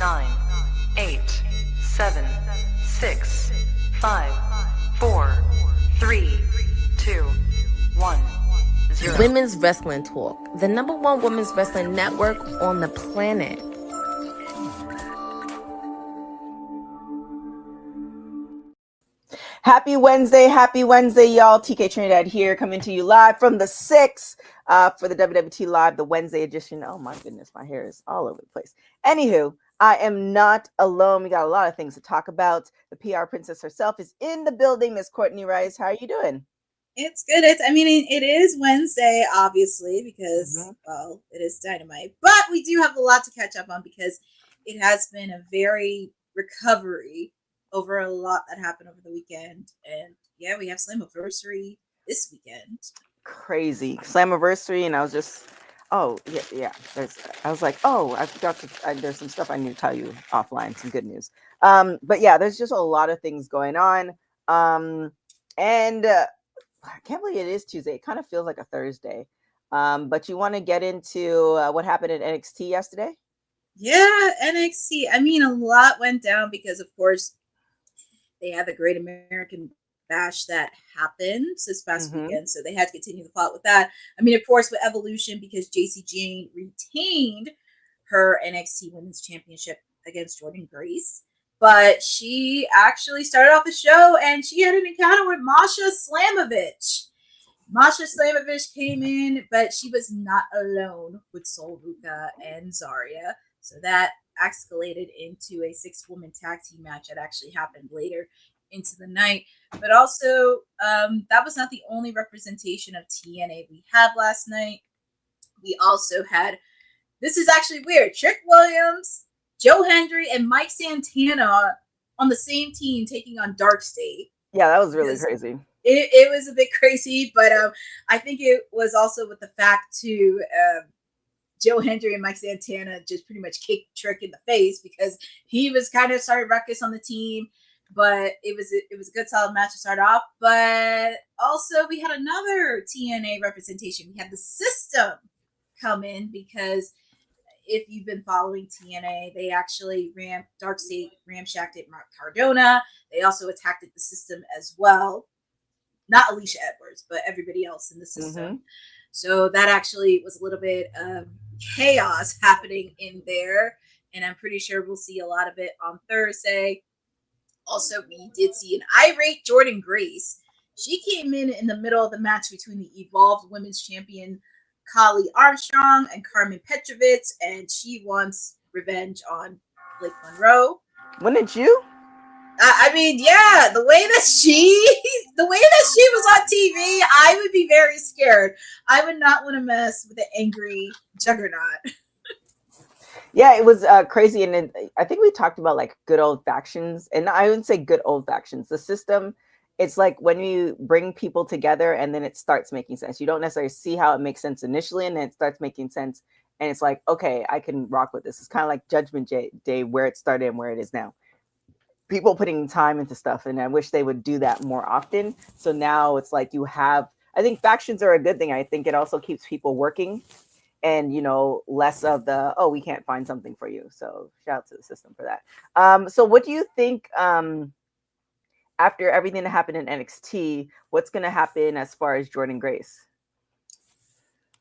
9, 8, 7, 6, 5, 4, 3, 2, 1, 0. Women's Wrestling Talk, the #1 women's wrestling network on the planet. Happy Wednesday, y'all. TK Trinidad here, coming to you live from the 6 for the WWT Live, the Wednesday edition. Oh my goodness, my hair is all over the place. Anywho, I am not alone. We got a lot of things to talk about. The PR princess herself is in the building, Miss Courtney Rice. How are you doing? It's good. It is Wednesday, obviously, because, well, it is Dynamite. But we do have a lot to catch up on because it has been a very recovery over a lot that happened over the weekend. And yeah, we have Slammiversary this weekend. Crazy Slammiversary, and I was just, I was like, I forgot there's some stuff I need to tell you offline, some good news. But yeah, there's just a lot of things going on. And I can't believe it is Tuesday. It kind of feels like a Thursday. But you want to get into what happened in NXT yesterday? Yeah, NXT. I mean, a lot went down because, of course, they had the Great American Bash that happened this past weekend, so they had to continue the plot with that. I mean, of course, with Evolution, because JC Jane retained her NXT Women's Championship against Jordynne Grace, but she actually started off the show and she had an encounter with Masha Slamovich. Masha Slamovich came in, but she was not alone with Sol Ruca and Zarya, so that escalated into a 6-woman tag team match that actually happened later into the night. But also, that was not the only representation of TNA we had last night. We also had, this is actually weird, Trick Williams, Joe Hendry, and Mike Santana on the same team taking on Dark State. Yeah, that was really crazy. It was a bit crazy, but I think it was also with the fact too, Joe Hendry and Mike Santana just pretty much kicked Trick in the face because he was kind of started ruckus on the team. But it was a good solid match to start off. But also we had another TNA representation. We had the System come in because if you've been following TNA, they actually Dark State ramshacked at Mark Cardona. They also attacked the System as well. Not Alicia Edwards, but everybody else in the System. So that actually was a little bit of chaos happening in there. And I'm pretty sure we'll see a lot of it on Thursday. Also, we did see an irate Jordynne Grace. She came in the middle of the match between the Evolved Women's Champion Kali Armstrong and Carmen Petrovich, and she wants revenge on Blake Monroe. Wouldn't you? I mean, yeah, the way that she was on TV, I would be very scared. I would not want to mess with an angry juggernaut. Yeah, it was crazy. And I think we talked about like good old factions, and I wouldn't say good old factions. The System, it's like when you bring people together and then it starts making sense. You don't necessarily see how it makes sense initially, and then it starts making sense. And it's like, okay, I can rock with this. It's kind of like Judgment Day, where it started and where it is now. People putting time into stuff, and I wish they would do that more often. So now it's like I think factions are a good thing. I think it also keeps people working. And, less of the, we can't find something for you. So shout out to the System for that. So what do you think after everything that happened in NXT, what's going to happen as far as Jordynne Grace?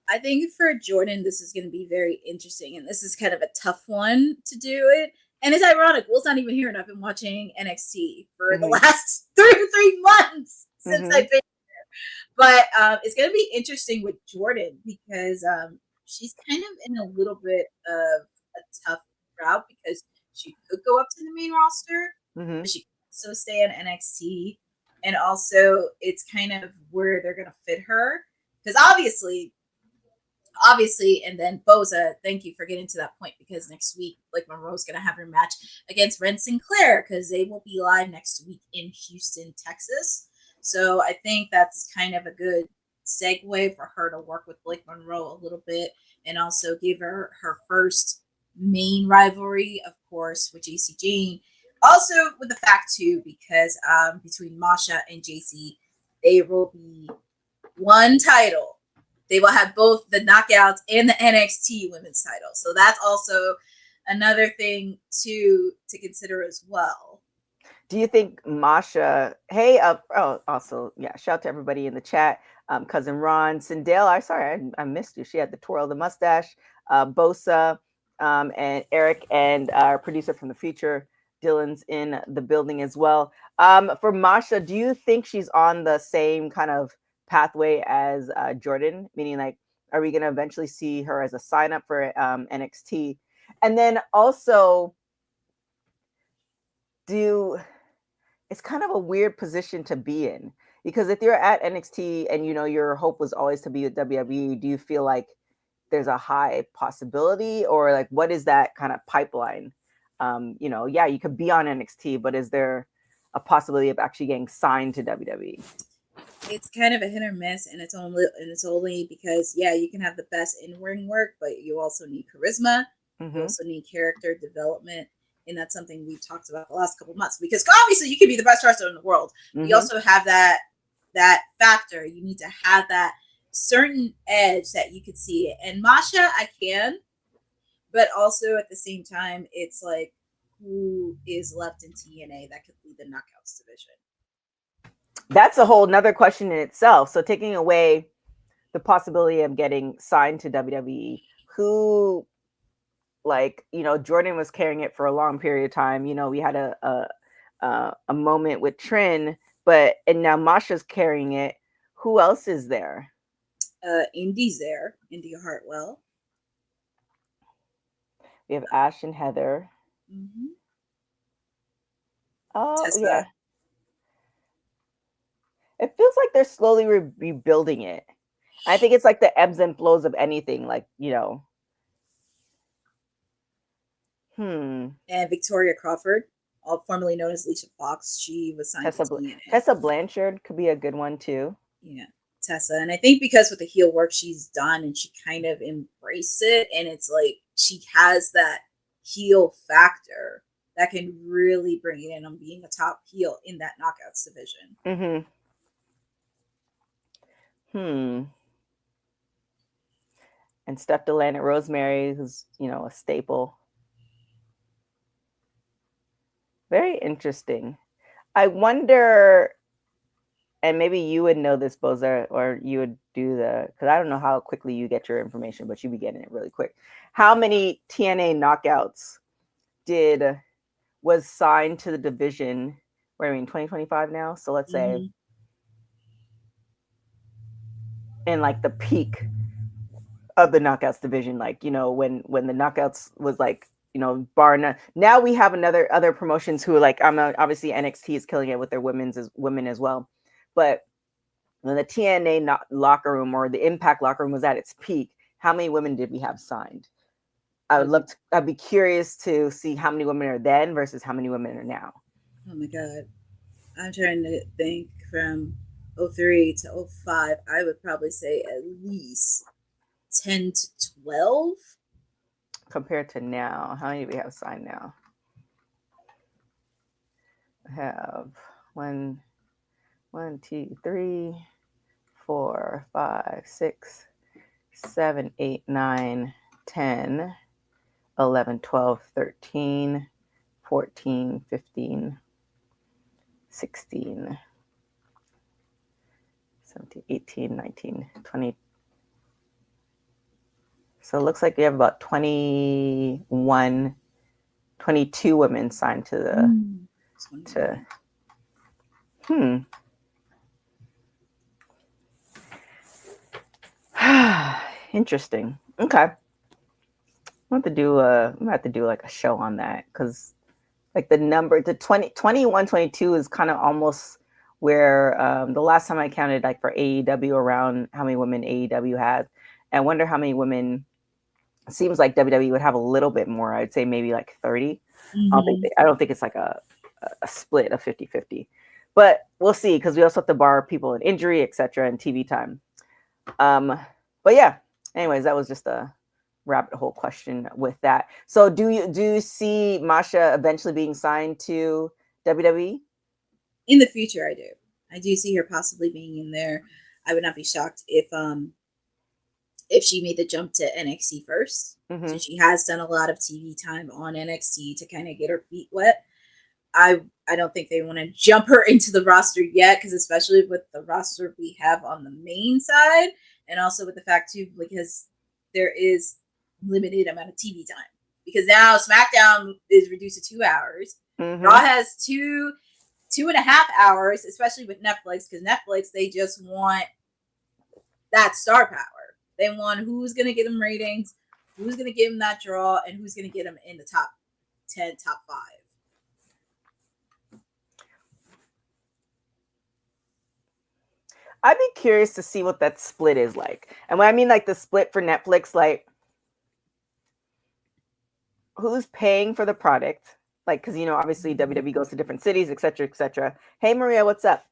I think for Jordynne, this is going to be very interesting. And this is kind of a tough one to do it. And it's ironic. Will's not even here, and I've been watching NXT for the last 3 months since I've been here. But it's going to be interesting with Jordynne because she's kind of in a little bit of a tough route because she could go up to the main roster, but she could also stay in NXT. And also, it's kind of where they're going to fit her. Because obviously, and then Boza, thank you for getting to that point, because next week, Blake Monroe is going to have her match against Ren Sinclair because they will be live next week in Houston, Texas. So I think that's kind of a good segue for her to work with Blake Monroe a little bit and also give her her first main rivalry, of course, with JC Jane. Also with the fact too, because between Masha and JC, they will be one title. They will have both the Knockouts and the NXT Women's title. So that's also another thing to consider as well. Do you think Masha? Hey, also, yeah. Shout out to everybody in the chat. Cousin Ron, Sindel. I missed you. She had the twirl, the mustache. Bosa, and Eric, and our producer from the future, Dylan's in the building as well. For Masha, do you think she's on the same kind of pathway as Jordan? Meaning, like, are we going to eventually see her as a sign up for NXT? And then also, it's kind of a weird position to be in, because if you're at NXT and your hope was always to be with WWE, do you feel like there's a high possibility, or like what is that kind of pipeline? Yeah, you could be on NXT, but is there a possibility of actually getting signed to WWE? It's kind of a hit or miss, and it's only because you can have the best in-ring work, but you also need charisma. You also need character development. And that's something we've talked about the last couple of months, because obviously you can be the best wrestler in the world. You also have that factor. You need to have that certain edge that you could see it. And Masha, I can, but also at the same time, it's like, who is left in TNA that could lead the Knockouts division? That's a whole nother question in itself. So taking away the possibility of getting signed to WWE, who, like, Jordan was carrying it for a long period of time. We had a moment with Trin, and now Masha's carrying it. Who else is there? Indy's there. Indy Hartwell. We have Ash and Heather. Oh, Tessa. yeah. It feels like they're slowly rebuilding it. I think it's like the ebbs and flows of anything, like, And Victoria Crawford, formerly known as Alicia Fox, she was signed to TNA. Tessa Blanchard could be a good one too. Yeah, Tessa. And I think because with the heel work she's done, and she kind of embraced it, and it's like she has that heel factor that can really bring it in on being a top heel in that Knockouts division. And Steph Deland at Rosemary, who's, a staple. Very interesting. I wonder, and maybe you would know this, Boza, or you would do because I don't know how quickly you get your information, but you be getting it really quick. How many TNA Knockouts was signed to the division? We're in 2025 now, so let's say in like the peak of the Knockouts division, like, when the Knockouts was like, bar none. Now we have other promotions who are like, obviously NXT is killing it with their women as well, but when the TNA locker room or the Impact locker room was at its peak, how many women did we have signed? I'd be curious to see how many women are then versus how many women are now. Oh my God. I'm trying to think from 03 to 05. I would probably say at least 10 to 12. Compared to now, how many do we have signed now? I have 1, 2, 3, 4, 5, 6, 7, 8, 9, 10, 11, 12, 13, 14, 15, 16, 17, 18, 19, 20. So it looks like we have about 21, 22 women signed to the, Interesting. Okay. I'm going to have to do like a show on that, because like the 21, 22 is kind of almost where the last time I counted, like for AEW, around how many women AEW has. I wonder how many women. It seems like WWE would have a little bit more. I'd say maybe like 30. I don't think it's like a split of 50-50, but we'll see, because we also have to bar people in injury, etc., and TV time. But yeah, anyways, that was just a rabbit hole question with that. So do you see Masha eventually being signed to WWE? In the future, I do see her possibly being in there. I would not be shocked if if she made the jump to NXT first. Mm-hmm. So she has done a lot of TV time on NXT to kind of get her feet wet. I don't think they want to jump her into the roster yet, because especially with the roster we have on the main side, and also with the fact too, because there is limited amount of TV time. Because now SmackDown is reduced to 2 hours. Mm-hmm. Raw has 2.5 hours, especially with Netflix, because Netflix, they just want that star power. They want who's going to get them ratings, who's going to give them that draw, and who's going to get them in the top 10, top 5. I'd be curious to see what that split is like. And when I mean like the split for Netflix, like who's paying for the product? Like, because, you know, obviously WWE goes to different cities, et cetera, et cetera. Hey, Maria, what's up?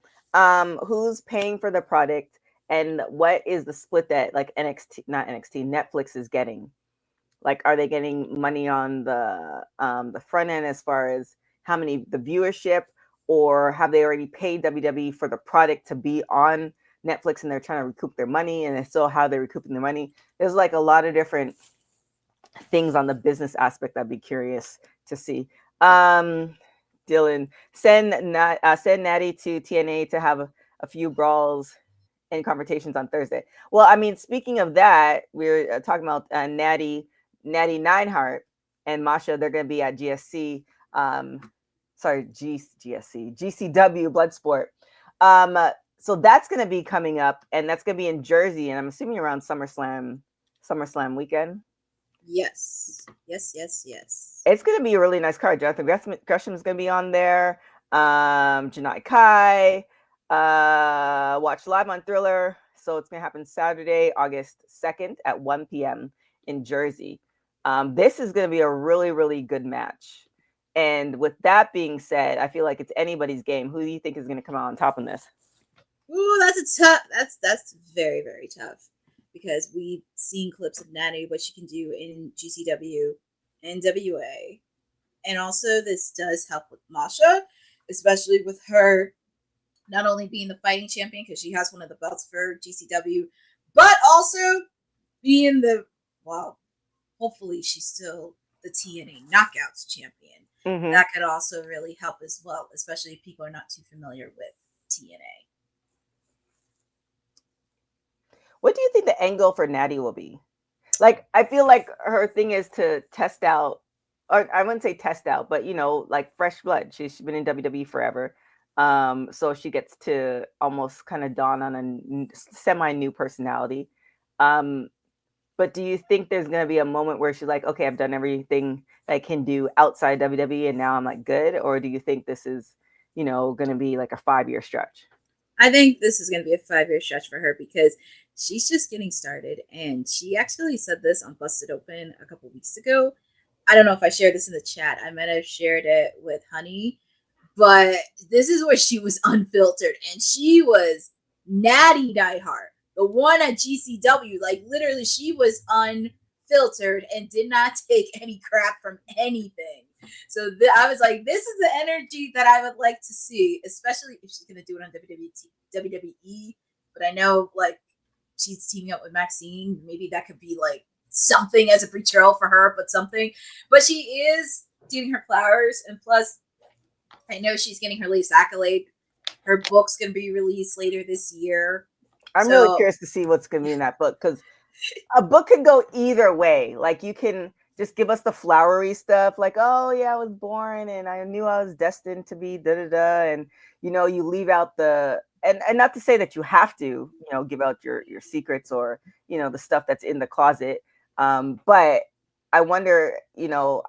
Who's paying for the product? And what is the split that like Netflix is getting? Like, are they getting money on the front end as far as how many, the viewership, or have they already paid WWE for the product to be on Netflix and they're trying to recoup their money? And so how they're recouping their money? There's like a lot of different things on the business aspect I'd be curious to see. Dylan, send Natty to TNA to have a few brawls and confrontations on Thursday. Well, I mean, speaking of that, we're talking about Natty Neidhart and Masha. They're going to be at GCW Bloodsport. So that's going to be coming up, and that's going to be in Jersey, and I'm assuming around SummerSlam weekend. Yes. It's going to be a really nice card. Jonathan Gresham is going to be on there. Janai Kai. Watch live on Thriller. So it's going to happen Saturday, August 2nd at 1 p.m. in Jersey. This is going to be a really, really good match. And with that being said, I feel like it's anybody's game. Who do you think is going to come out on top in this? Ooh, that's very, very tough, because we've seen clips of Natty, what she can do in GCW, NWA, and also this does help with Masha, especially with her not only being the fighting champion, because she has one of the belts for GCW, but also being hopefully she's still the TNA Knockouts champion. Mm-hmm. That could also really help as well, especially if people are not too familiar with TNA. What do you think the angle for Natty will be? Like, I feel like her thing is to test out, or I wouldn't say test out, but, you know, like fresh blood. She's been in WWE forever. So she gets to almost kind of dawn on a semi-new personality. But do you think there's going to be a moment where she's like, okay, I've done everything I can do outside WWE and now I'm like good? Or do you think this is, you know, going to be like a 5-year stretch? I think this is going to be a 5-year stretch for her, because she's just getting started. And she actually said this on Busted Open a couple weeks ago. I don't know if I shared this in the chat. I might have shared it with Honey. But this is where she was unfiltered. And she was Natty Neidhart, the one at GCW. Like, literally, she was unfiltered and did not take any crap from anything. So I was like, this is the energy that I would like to see, especially if she's going to do it on WWE. But I know, like, she's teaming up with Maxine. Maybe that could be, like, something as a betrayal for her, but something. But she is getting her flowers. And plus, I know she's getting her latest accolade. Her book's going to be released later this year. I'm really curious to see what's going to be in that book, because a book can go either way. Like, you can just give us the flowery stuff, like, oh yeah, I was born and I knew I was destined to be da-da-da. And, you know, you leave out the, and not to say that you have to, you know, give out your secrets or, you know, the stuff that's in the closet. But I wonder, you know,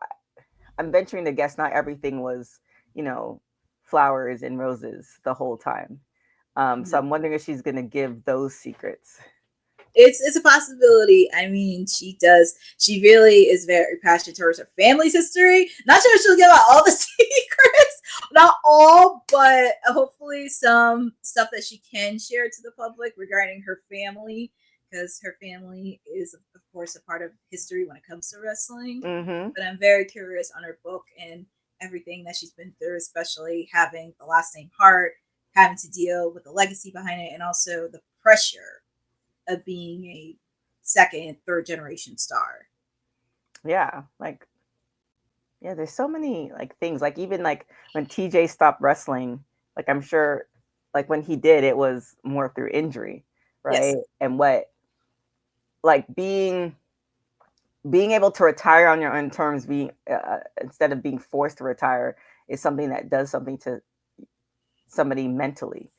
I'm venturing to guess not everything was, you know, flowers and roses the whole time. So I'm wondering if she's going to give those secrets. It's a possibility. I mean, she really is very passionate towards her family's history. Not sure she'll give out all the secrets, not all, but hopefully some stuff that she can share to the public regarding her family, because her family is, of course, a part of history when it comes to wrestling. Mm-hmm. But I'm very curious on her book and everything that she's been through, especially having the last name Hart, having to deal with the legacy behind it, and also the pressure of being a second, third generation star. Yeah, like, yeah, there's so many like things. Like even like when TJ stopped wrestling, like I'm sure, like when he did, it was more through injury, right? Yes. And what, like being able to retire on your own terms, being instead of being forced to retire, is something that does something to somebody mentally,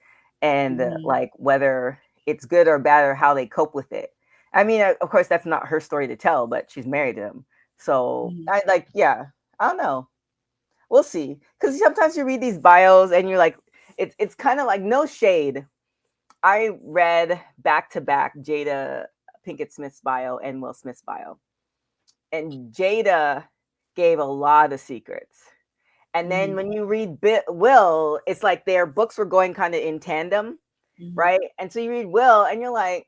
and like whether it's good or bad or how they cope with it. I mean, of course, that's not her story to tell, but she's married to him, so I like, yeah, I don't know. We'll see, because sometimes you read these bios and you're like, it's kind of like, no shade. I read back to back Jada Pinkett Smith's bio and Will Smith's bio, and Jada gave a lot of secrets. And then when you read Will, it's like their books were going kind of in tandem, right? And so you read Will, and you're like,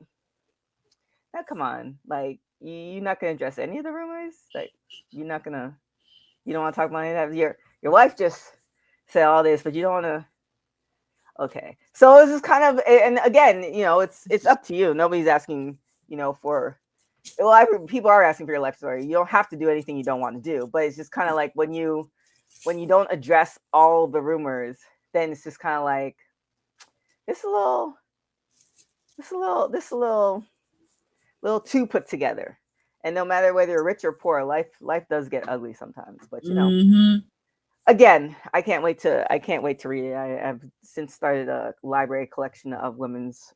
"Now, come on, like you're not gonna address any of the rumors. Like you're not gonna, you don't want to talk about any of that. Your wife just said all this, but you don't want to." Okay, so it's just kind of, and again, it's up to you. Nobody's asking, for. Well, people are asking for your life story. You don't have to do anything you don't want to do, but it's just kind of like when you don't address all the rumors, then it's just kind of like it's a little too put together. And no matter whether you're rich or poor, life does get ugly sometimes. But again, I can't wait to read it. I've since started a library collection of women's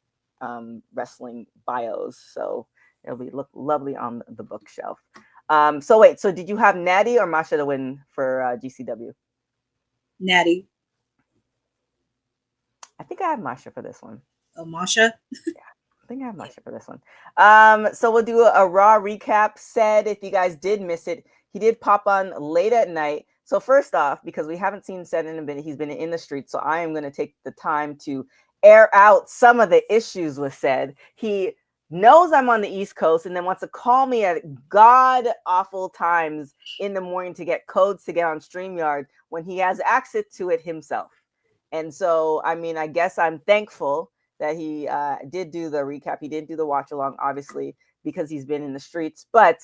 wrestling bios, so it'll be look lovely on the bookshelf. So wait, so did you have Natty or Masha to win for GCW? Natty. I think I have Masha for this one. Oh, Masha? Yeah, I think I have Masha for this one. So we'll do a Raw recap. Said, if you guys did miss it, he did pop on late at night. So first off, because we haven't seen Said in a minute, he's been in the streets. So I am going to take the time to air out some of the issues with Said. He knows I'm on the East Coast and then wants to call me at god awful times in the morning to get codes to get on StreamYard when he has access to it himself. And so, I mean, I guess I'm thankful that he did do the recap. He did do the watch along, obviously, because he's been in the streets. But,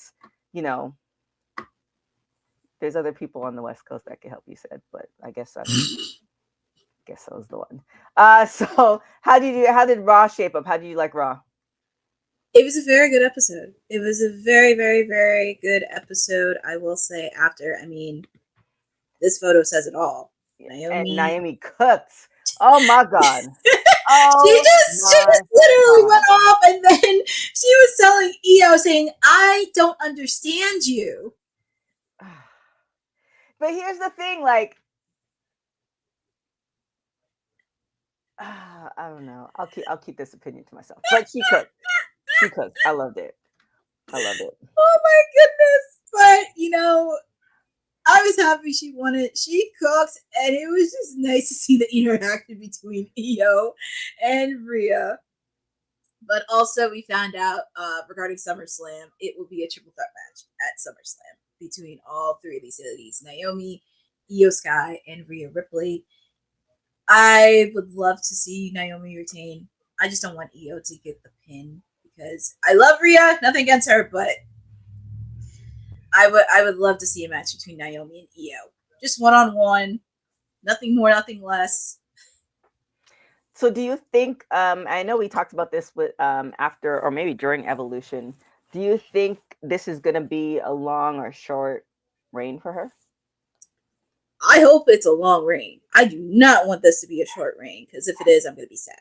there's other people on the West Coast that can help you, Said. But I guess I was the one. So how did Raw shape up? How did you like Raw? It was a very good episode. It was a very, very, very good episode. I will say this photo says it all. Naomi cooks. Oh my God. She just literally went off, and then she was telling EO saying, "I don't understand you." But here's the thing, like, I don't know. I'll keep this opinion to myself. But she cooked. She cooked. I loved it. Oh my goodness! But I was happy she won it. She cooks, and it was just nice to see the interaction between EO and Rhea. But also, we found out regarding SummerSlam, it will be a triple threat match at SummerSlam between all three of these ladies: Naomi, Io Sky, and Rhea Ripley. I would love to see Naomi retain. I just don't want Io to get the pin because I love Rhea, nothing against her, but I would love to see a match between Naomi and Io. Just one-on-one, nothing more, nothing less. So do you think, I know we talked about this with after or maybe during Evolution, do you think this is going to be a long or short reign for her? I hope it's a long reign. I do not want this to be a short reign because if it is, I'm going to be sad.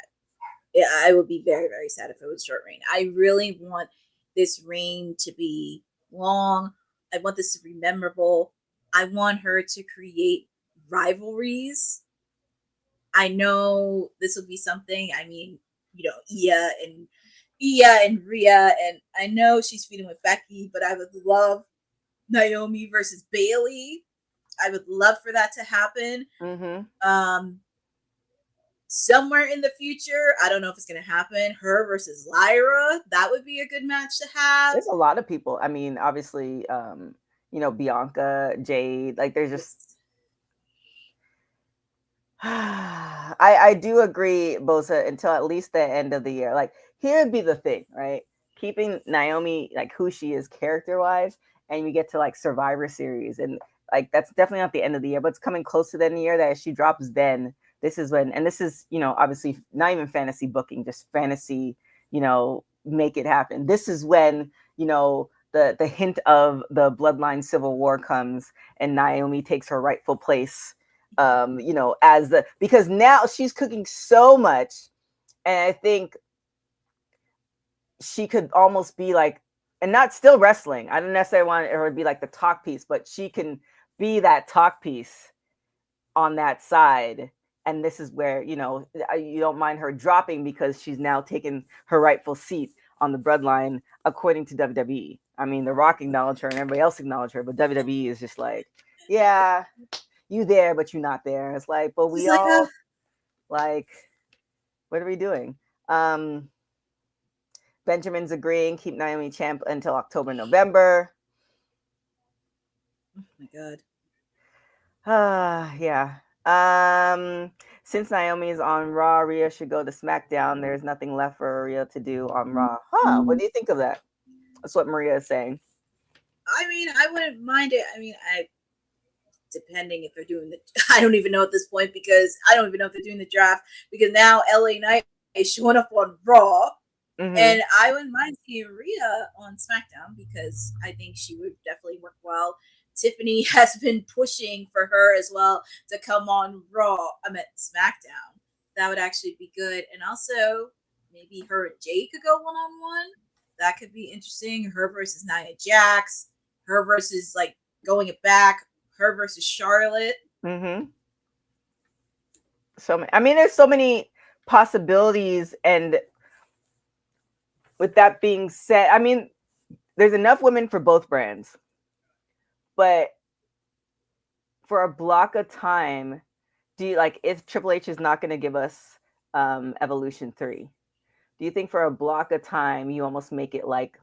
Yeah, I would be very, very sad if it was a short reign. I really want this reign to be long. I want this to be memorable. I want her to create rivalries. I know this will be something. Ia and Rhea, and I know she's feuding with Becky, but I would love Naomi versus Bayley. I would love for that to happen. Somewhere in the future, I don't know if it's going to happen. Her versus Lyra, that would be a good match to have. There's a lot of people. I mean, obviously, Bianca, Jade. Like, there's just. I do agree, Bosa, until at least the end of the year. Like, here would be the thing, right? keeping Naomi like who she is character wise, and we get to like Survivor Series, and like that's definitely not the end of the year, but it's coming close to the end of the year that if she drops, then this is when, and this is, you know, obviously not even fantasy booking, just fantasy, you know, make it happen. This is when, you know, the hint of the bloodline civil war comes and Naomi takes her rightful place, you know, as the, because now she's cooking so much, and I think she could almost be like, and not still wrestling. I don't necessarily want her to be like the talk piece, but she can be that talk piece on that side. And this is where, you know, you don't mind her dropping because she's now taken her rightful seat on the bloodline, according to WWE. I mean, The Rock acknowledged her and everybody else acknowledged her, but WWE is just like, yeah, you there, but you're not there. It's like, but we like, all like, what are we doing? Benjamin's agreeing, keep Naomi champ until October, November. oh my god. Yeah. Since Naomi is on Raw, Rhea should go to SmackDown. There's nothing left for Rhea to do on Raw. What do you think of that? That's what Maria is saying. I mean, I wouldn't mind it. I mean, depending if they're doing the, I don't even know at this point, because I don't even know if they're doing the draft, because now LA Knight is showing up on Raw. And I wouldn't mind seeing Rhea on SmackDown because I think she would definitely work well. Tiffany has been pushing for her as well to come on Raw. I meant SmackDown. That would actually be good. And also, maybe her and Jay could go one-on-one. That could be interesting. Her versus Nia Jax. Her versus, like, going it back. Her versus Charlotte. So, I mean, there's so many possibilities, and with that being said, I mean, there's enough women for both brands, but for a block of time, do you like, if Triple H is not going to give us Evolution 3, do you think for a block of time you almost make it like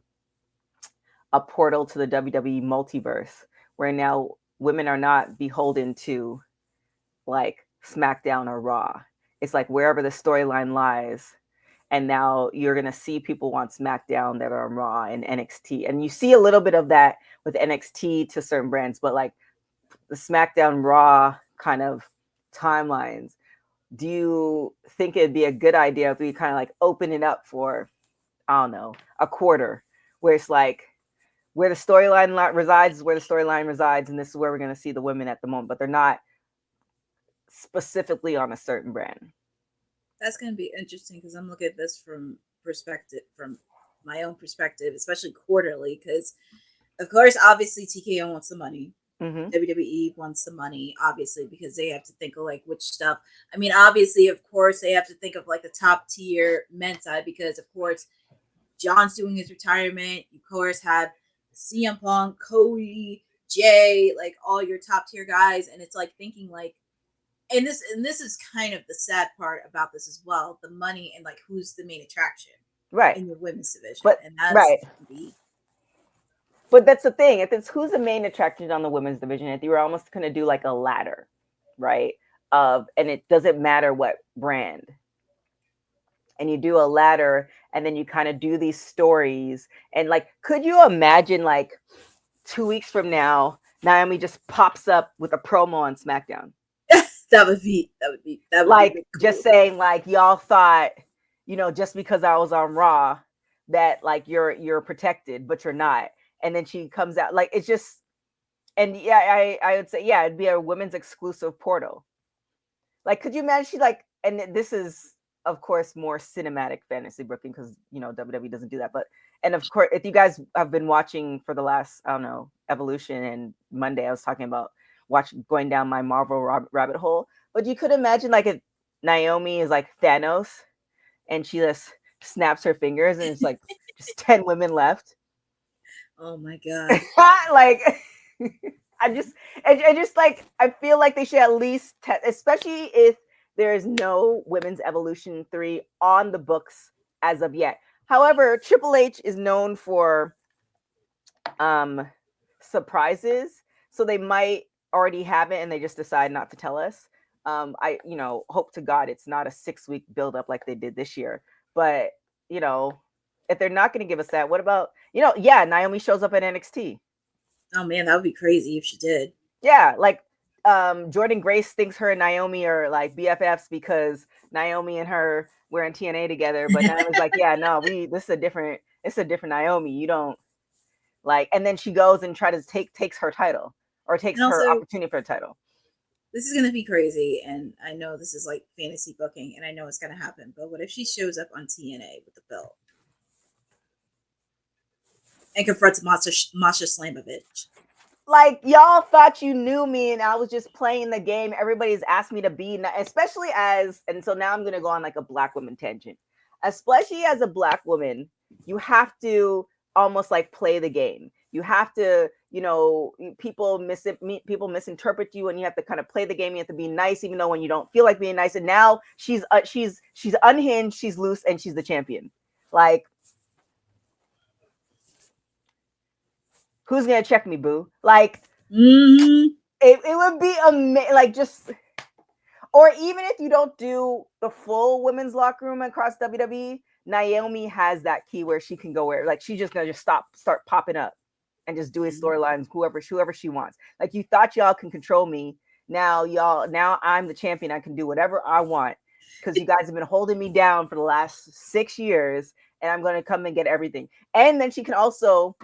a portal to the WWE multiverse, where now women are not beholden to like SmackDown or Raw? It's like wherever the storyline lies. And now you're going to see people want SmackDown that are on Raw and NXT. And you see a little bit of that with NXT to certain brands, but like the SmackDown Raw kind of timelines, do you think it'd be a good idea if we kind of like open it up for, I don't know, a quarter, where it's like where the storyline resides is where the storyline resides, and this is where we're going to see the women at the moment, but they're not specifically on a certain brand? That's going to be interesting because I'm looking at this from my own perspective, especially quarterly, because of course, obviously TKO wants the money. WWE wants the money, obviously, because they have to think of like which stuff. I mean, obviously, of course, they have to think of like the top tier men's side, because of course, John's doing his retirement. You of course have CM Punk, Cody, Jay, like all your top tier guys, and it's like thinking like, and this is kind of the sad part about this as well, the money and like who's the main attraction in the women's division. But and that's but that's the thing, if it's who's the main attraction on the women's division, if you were almost going to do like a ladder, right, and it doesn't matter what brand, and you do a ladder, and then you kind of do these stories, and like, could you imagine like 2 weeks from now Naomi just pops up with a promo on SmackDown? That would be like cool. Just saying like, y'all thought, you know, just because I was on Raw that like you're protected, but you're not. And then she comes out, like, it's just, and yeah, I would say, yeah, it'd be a women's exclusive portal. Like, could you imagine she like, and this is of course more cinematic fantasy booking, because you know WWE doesn't do that, but, and of course if you guys have been watching for the last, I don't know, Evolution and Monday, I was talking about going down my Marvel rabbit hole. But you could imagine like if Naomi is like Thanos and she just snaps her fingers and it's like just 10 women left. Oh my god. Like I just like, I feel like they should at least especially if there is no women's Evolution 3 on the books as of yet. However, Triple H is known for surprises, so they might already have it and they just decide not to tell us. I, you know, hope to God it's not a 6-week buildup like they did this year. But, you know, if they're not going to give us that, what about, yeah, Naomi shows up at NXT. Oh man, that would be crazy if she did. Yeah, like Jordan Grace thinks her and Naomi are like BFFs because Naomi and her were in TNA together, but Naomi's like, yeah, no, it's a different Naomi. You don't like, and then she goes and takes her title or takes And also, her opportunity for a title. this is going to be crazy, and I know this is like fantasy booking, and I know it's going to happen, but what if she shows up on TNA with the belt and confronts Masha Slamovich? Like, y'all thought you knew me and I was just playing the game. Everybody's asked me to be, especially and so now I'm going to go on like a black woman tangent. Especially as a black woman, you have to almost like play the game. You have to, people misinterpret you, and you have to kind of play the game. You have to be nice, even though when you don't feel like being nice. And now she's unhinged, she's loose, and she's the champion. Like, who's gonna check me, boo? Like, it would be amazing. Like, just, or even if you don't do the full women's locker room across WWE, Naomi has that key where she can go where, like, she's just gonna start popping up and just doing storylines, whoever she wants. Like, you thought y'all can control me. Now I'm the champion. I can do whatever I want because you guys have been holding me down for the last 6 years, and I'm gonna come and get everything. And then she can also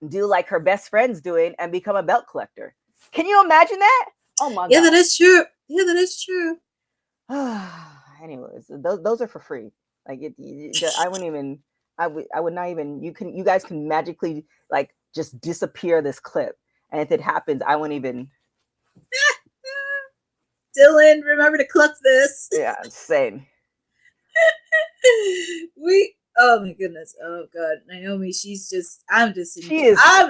do like her best friends doing and become a belt collector. Can you imagine that? Oh my god. Yeah, that is true. Yeah, that is true. Anyways, those are for free. Like, I wouldn't even. I would not even. You guys can magically like just disappear this clip, and if it happens, I wouldn't even. Dylan, remember to clip this. Yeah, same. Oh my goodness. Oh god, Naomi. I'm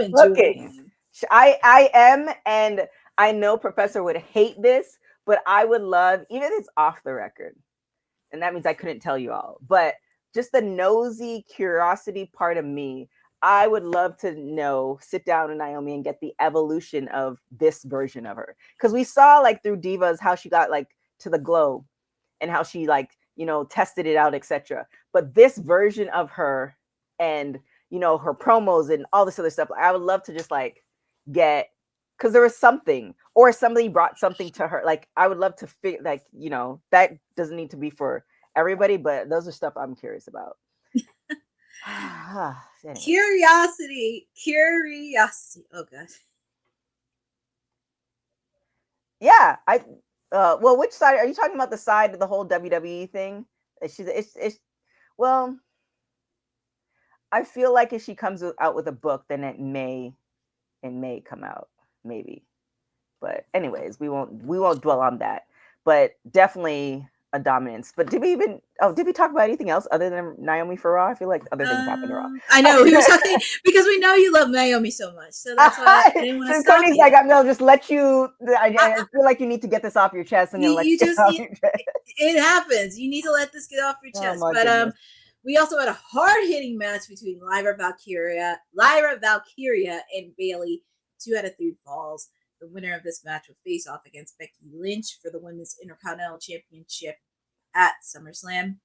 enjoying. I am, and I know Professor would hate this, but I would love, even if it's off the record, and that means I couldn't tell you all, but just the nosy curiosity part of me, I would love to sit down with Naomi and get the evolution of this version of her. Because we saw like through Divas how she got like to the glow and how she like, tested it out, etc. But this version of her and, her promos and all this other stuff, I would love to just like get, because there was something, or somebody brought something to her. Like, I would love to figure, like, that doesn't need to be for everybody, but those are stuff I'm curious about. Anyway. Curiosity. Oh god. Yeah, well, which side are you talking about? The side of the whole WWE thing? Well, I feel like if she comes out with a book, then it may come out, maybe. But anyways, we won't dwell on that. But definitely a dominance. But did we talk about anything else other than Naomi for Raw? I feel like other things happened to Raw. I know, we were talking because we know you love Naomi so much, so that's why I didn't want to stop you. Like, no, just let you. I feel like you need to get this off your chest, and it happens. You need to let this get off your chest. But goodness. We also had a hard-hitting match between Lyra Valkyria, and Bayley. 2 out of 3 falls. The winner of this match will face off against Becky Lynch for the Women's Intercontinental Championship at SummerSlam.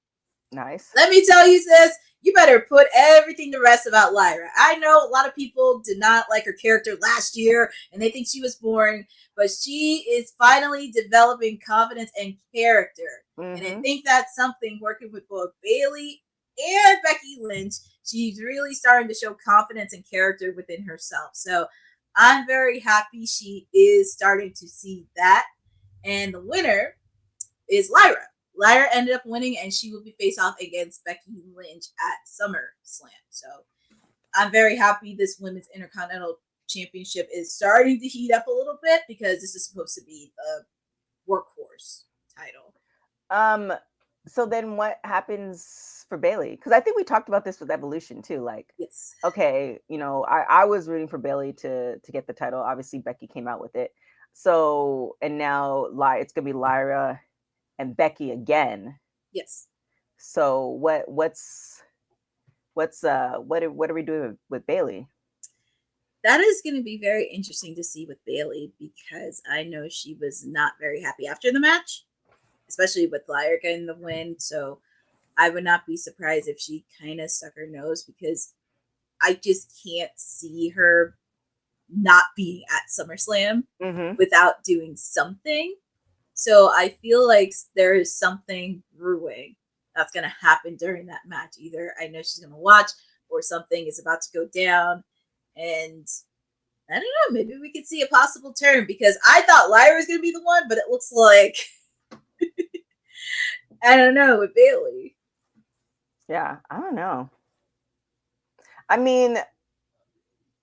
Nice. Let me tell you, sis, you better put everything to rest about Lyra. I know a lot of people did not like her character last year, and they think she was boring, but she is finally developing confidence and character. Mm-hmm. And I think that's something working with both Bayley and Becky Lynch. She's really starting to show confidence and character within herself. So I'm very happy she is starting to see that. And the winner is Lyra. Lyra ended up winning, and she will be face off against Becky Lynch at SummerSlam. So I'm very happy this Women's Intercontinental Championship is starting to heat up a little bit, because this is supposed to be the workhorse title. So then what happens for Bayley? Because I think we talked about this with Evolution too. Like, yes. Okay, I was rooting for Bayley to get the title. Obviously, Becky came out with it. So, and now it's gonna be Lyra and Becky again. Yes. So what are we doing with Bayley? That is going to be very interesting to see with Bayley, because I know she was not very happy after the match, especially with Lyra getting the win. So I would not be surprised if she kind of stuck her nose, because I just can't see her not being at SummerSlam without doing something. So I feel like there is something brewing that's going to happen during that match. Either I know she's going to watch, or something is about to go down. And I don't know, maybe we could see a possible turn, because I thought Lyra was going to be the one, but it looks like, I don't know, with Bayley. Yeah, I don't know. I mean,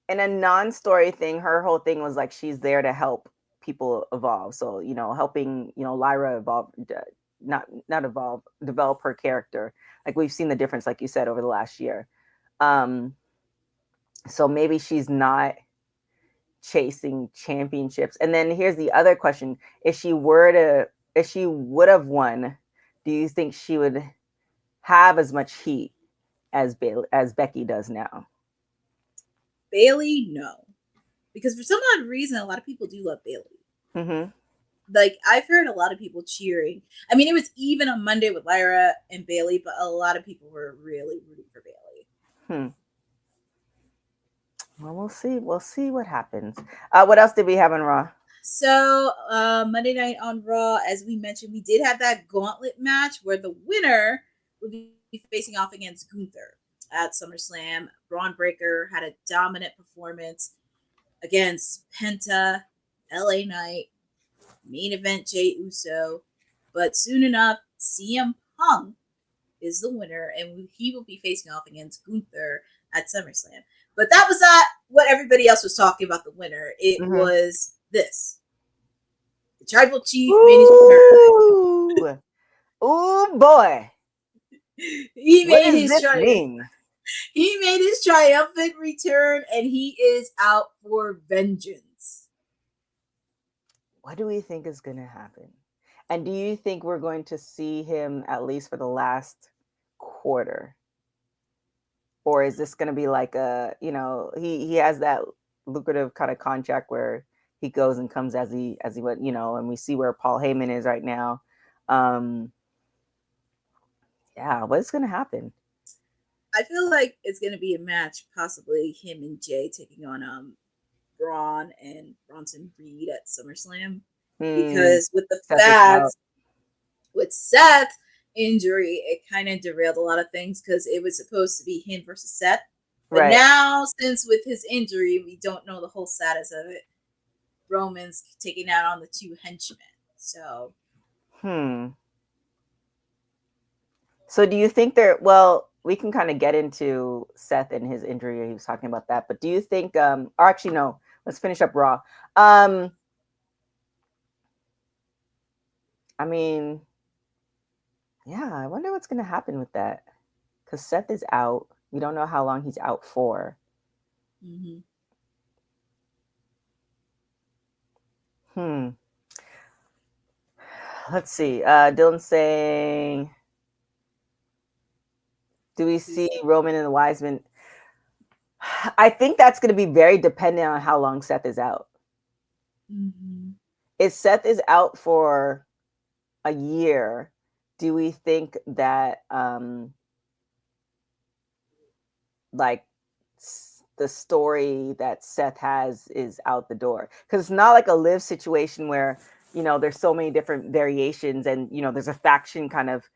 in a non-story thing, her whole thing was like she's there to help people evolve. So, you know, helping, you know, Lyra evolve, not evolve, develop her character. Like we've seen the difference, like you said, over the last year. So maybe she's not chasing championships. And then here's the other question: if she would have won, do you think she would have as much heat as Becky does now? Bayley, no, because for some odd reason, a lot of people do love Bayley. Like, I've heard a lot of people cheering. I mean, it was even on Monday with Lyra and Bayley, but a lot of people were really rooting for Bayley. Well, we'll see. We'll see what happens. What else did we have on Raw? So Monday night on Raw, as we mentioned, we did have that gauntlet match where the winner would be facing off against Gunther at SummerSlam. Braun Breaker had a dominant performance against Penta, LA Knight, main event Jey Uso. But soon enough, CM Punk is the winner, and he will be facing off against Gunther at SummerSlam. But that was not what everybody else was talking about the winner. It was this. The Tribal Chief made his return. Oh boy. He made his triumphant return, and he is out for vengeance. What do we think is going to happen? And do you think we're going to see him at least for the last quarter? Or is this going to be like a, you know, he has that lucrative kind of contract where he goes and comes as he went, you know, and we see where Paul Heyman is right now. Yeah, what's going to happen? I feel like it's going to be a match, possibly him and Jay taking on Braun and Bronson Reed at SummerSlam. Because with the fact with Seth's injury, it kind of derailed a lot of things, because it was supposed to be him versus Seth. But now, since with his injury, we don't know the whole status of it. Roman's taking out on the two henchmen. So. So do you think well, we can kind of get into Seth and his injury. He was talking about that. But do you think, or actually, no, let's finish up Raw. I mean, yeah, I wonder what's going to happen with that. Because Seth is out. We don't know how long he's out for. Let's see. Dylan's saying, do we see Roman and the Wiseman? I think that's going to be very dependent on how long Seth is out. If Seth is out for a year, do we think that like the story that Seth has is out the door? Because it's not like a Liv situation where, you know, there's so many different variations and, you know, there's a faction kind of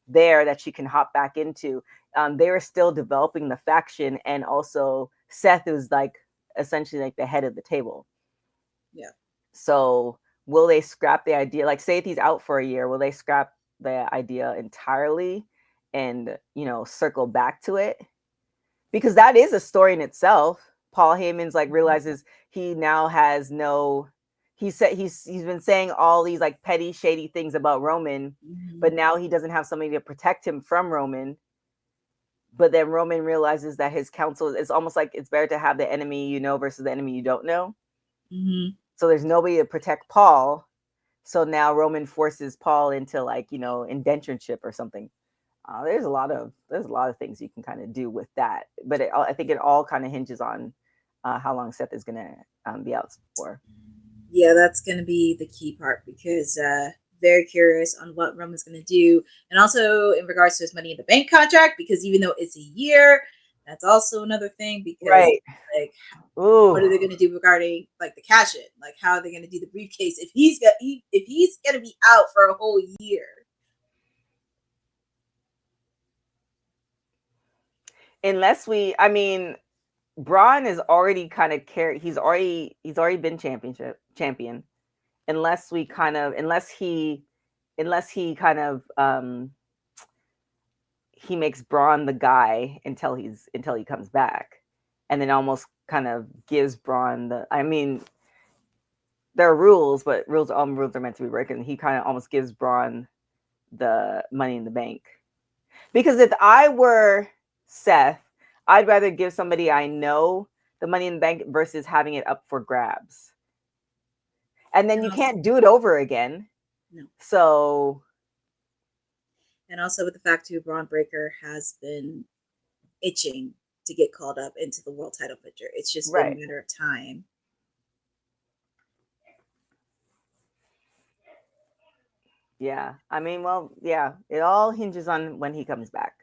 there that you can hop back into. They were still developing the faction, and also Seth was like essentially like the head of the table. Yeah. So will they scrap the idea? Like, say if he's out for a year, will they scrap the idea entirely and, you know, circle back to it? Because that is a story in itself. Paul Heyman's like realizes he now has no. He said he's been saying all these like petty, shady things about Roman, but now he doesn't have somebody to protect him from Roman. But then Roman realizes that his counsel is almost like it's better to have the enemy you know versus the enemy you don't know. So there's nobody to protect Paul. So now Roman forces Paul into like, you know, indentureship or something. There's a lot of things you can kind of do with that. But I think it all kind of hinges on how long Seth is going to be out for. Yeah, that's going to be the key part, because very curious on what Roman's going to do. And also in regards to his Money in the Bank contract, because even though it's a year, that's also another thing because like, what are they going to do regarding like the cash in? Like, how are they going to do the briefcase if he's going to be out for a whole year? Unless I mean, Braun is already kind of he's already been champion. Unless he kind of he makes Braun the guy until he comes back, and then almost kind of gives Braun the. I mean, there are rules, but rules are meant to be broken. He kind of almost gives Braun the Money in the Bank, because if I were Seth, I'd rather give somebody I know the Money in the Bank versus having it up for grabs. And then you can't do it over again. No. So. And also with the fact too, Braun Breaker has been itching to get called up into the world title picture. It's just been a matter of time. Yeah. I mean, well, yeah, it all hinges on when he comes back.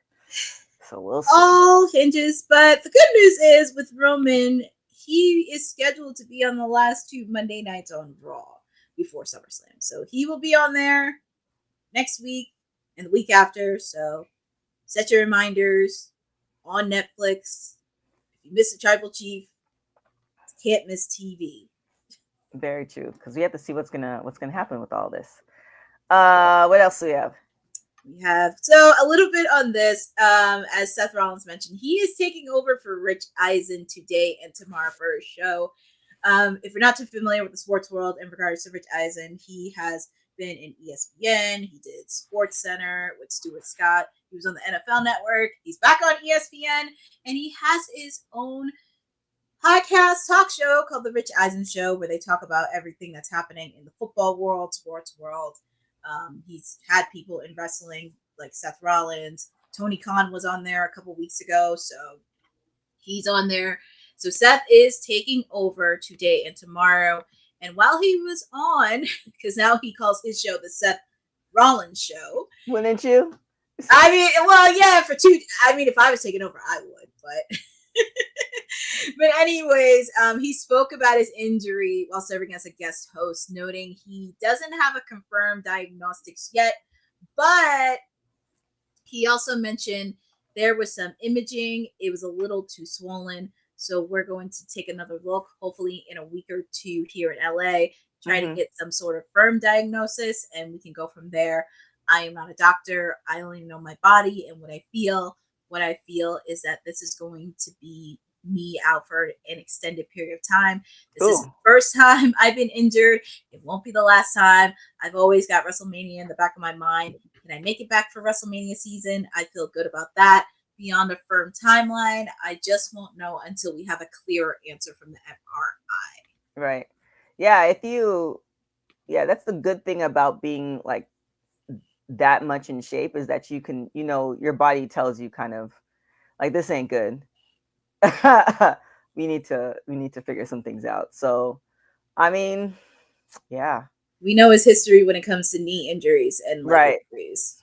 So we'll see. All hinges. But the good news is with Roman, he is scheduled to be on the last 2 Monday nights on Raw before SummerSlam. So he will be on there next week and the week after. So set your reminders on Netflix. If you miss the Tribal Chief, can't miss TV. Very true, because we have to see what's gonna happen with all this. What else do we have? We have so a little bit on this. As Seth Rollins mentioned, he is taking over for Rich Eisen today and tomorrow for his show. If you're not too familiar with the sports world in regards to Rich Eisen, he has been in ESPN. He did Sports Center with Stuart Scott. He was on the NFL Network. He's back on ESPN, and he has his own podcast talk show called The Rich Eisen Show, where they talk about everything that's happening in the football world, sports world. He's had people in wrestling like Seth Rollins. Tony Khan was on there a couple weeks ago, so he's on there. So Seth is taking over today and tomorrow. And while he was on, because now he calls his show the Seth Rollins Show. Wouldn't you? I mean, well, yeah, for 2. I mean, if I was taking over, I would, but. But anyways, he spoke about his injury while serving as a guest host, noting he doesn't have a confirmed diagnostics yet, but he also mentioned there was some imaging. It was a little too swollen, so we're going to take another look, hopefully in a week or 2 here in LA, try to get some sort of firm diagnosis, and we can go from there. I am not a doctor. I only know my body and what I feel. What I feel is that this is going to be me out for an extended period of time. This is the first time I've been injured. It won't be the last time. I've always got WrestleMania in the back of my mind. Can I make it back for WrestleMania season? I feel good about that. Beyond a firm timeline, I just won't know until we have a clearer answer from the MRI. Right. Yeah. That's the good thing about being like that much in shape, is that you can, your body tells you kind of like, this ain't good. we need to figure some things out. So, I mean, yeah. We know his history when it comes to knee injuries and leg injuries.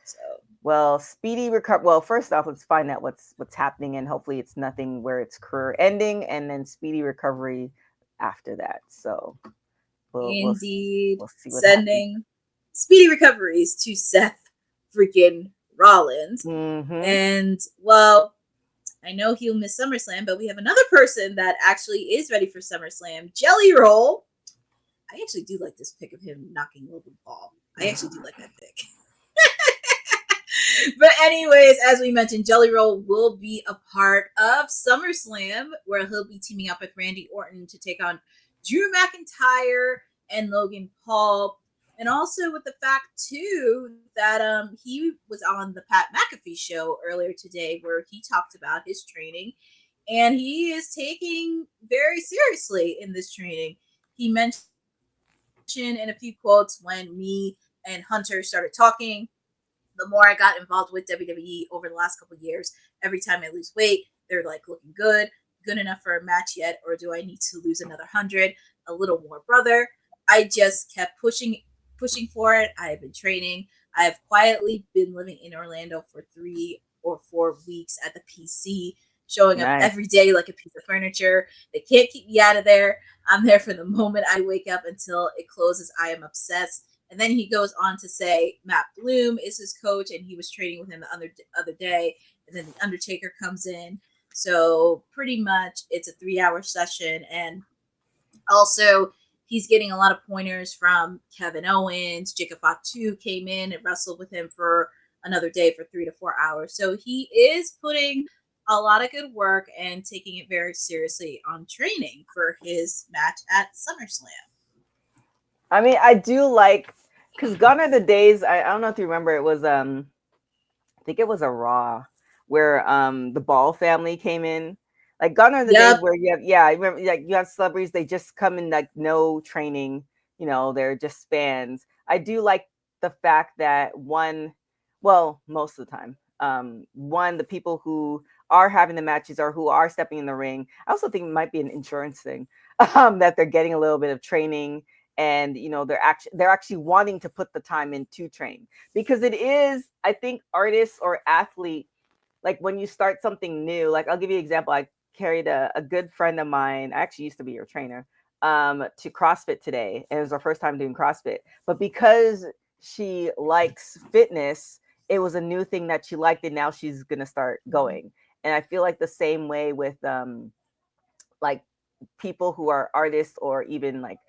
So, well, speedy recovery. Well, first off, let's find out what's happening, and hopefully it's nothing where it's career ending, and then speedy recovery after that. So, we'll see what sending happens. Speedy recoveries to Seth freaking Rollins. And well, I know he'll miss SummerSlam, but we have another person that actually is ready for SummerSlam, Jelly Roll. I actually do like this pick of him knocking Logan Paul. I actually do like that pick. But anyways, as we mentioned, Jelly Roll will be a part of SummerSlam, where he'll be teaming up with Randy Orton to take on Drew McIntyre and Logan Paul. And also with the fact, too, that he was on the Pat McAfee show earlier today, where he talked about his training. And he is taking very seriously in this training. He mentioned in a few quotes, when me and Hunter started talking, the more I got involved with WWE over the last couple of years, every time I lose weight, they're like, looking good enough for a match yet? Or do I need to lose another 100? A little more, brother. I just kept pushing pushing for it. I have been training. I have quietly been living in Orlando for 3 or 4 weeks at the PC, showing up Nice. every day like a piece of furniture. They can't keep me out of there. I'm there from the moment I wake up until it closes. I am obsessed. And then he goes on to say Matt Bloom is his coach, and he was training with him the other day. And then the Undertaker comes in. So pretty much it's a 3-hour session. And also, he's getting a lot of pointers from Kevin Owens. Jacob Fatu came in and wrestled with him for another day for 3 to 4 hours. So he is putting a lot of good work and taking it very seriously on training for his match at SummerSlam. I mean, I do like, because gone are the days, I don't know if you remember, it was I think it was a Raw where the Ball family came in. Like gone are the days where you have, I remember, like you have celebrities, they just come in like no training, they're just fans. I do like the fact that most of the time, the people who are having the matches or who are stepping in the ring, I also think it might be an insurance thing, that they're getting a little bit of training. And they're actually wanting to put the time in to train, because it is, I think, artists or athlete, like when you start something new, like I'll give you an example. I carried a good friend of mine, I actually used to be your trainer, to CrossFit today, and it was her first time doing CrossFit. But because she likes fitness, it was a new thing that she liked, and now she's gonna start going. And I feel like the same way with like people who are artists or even like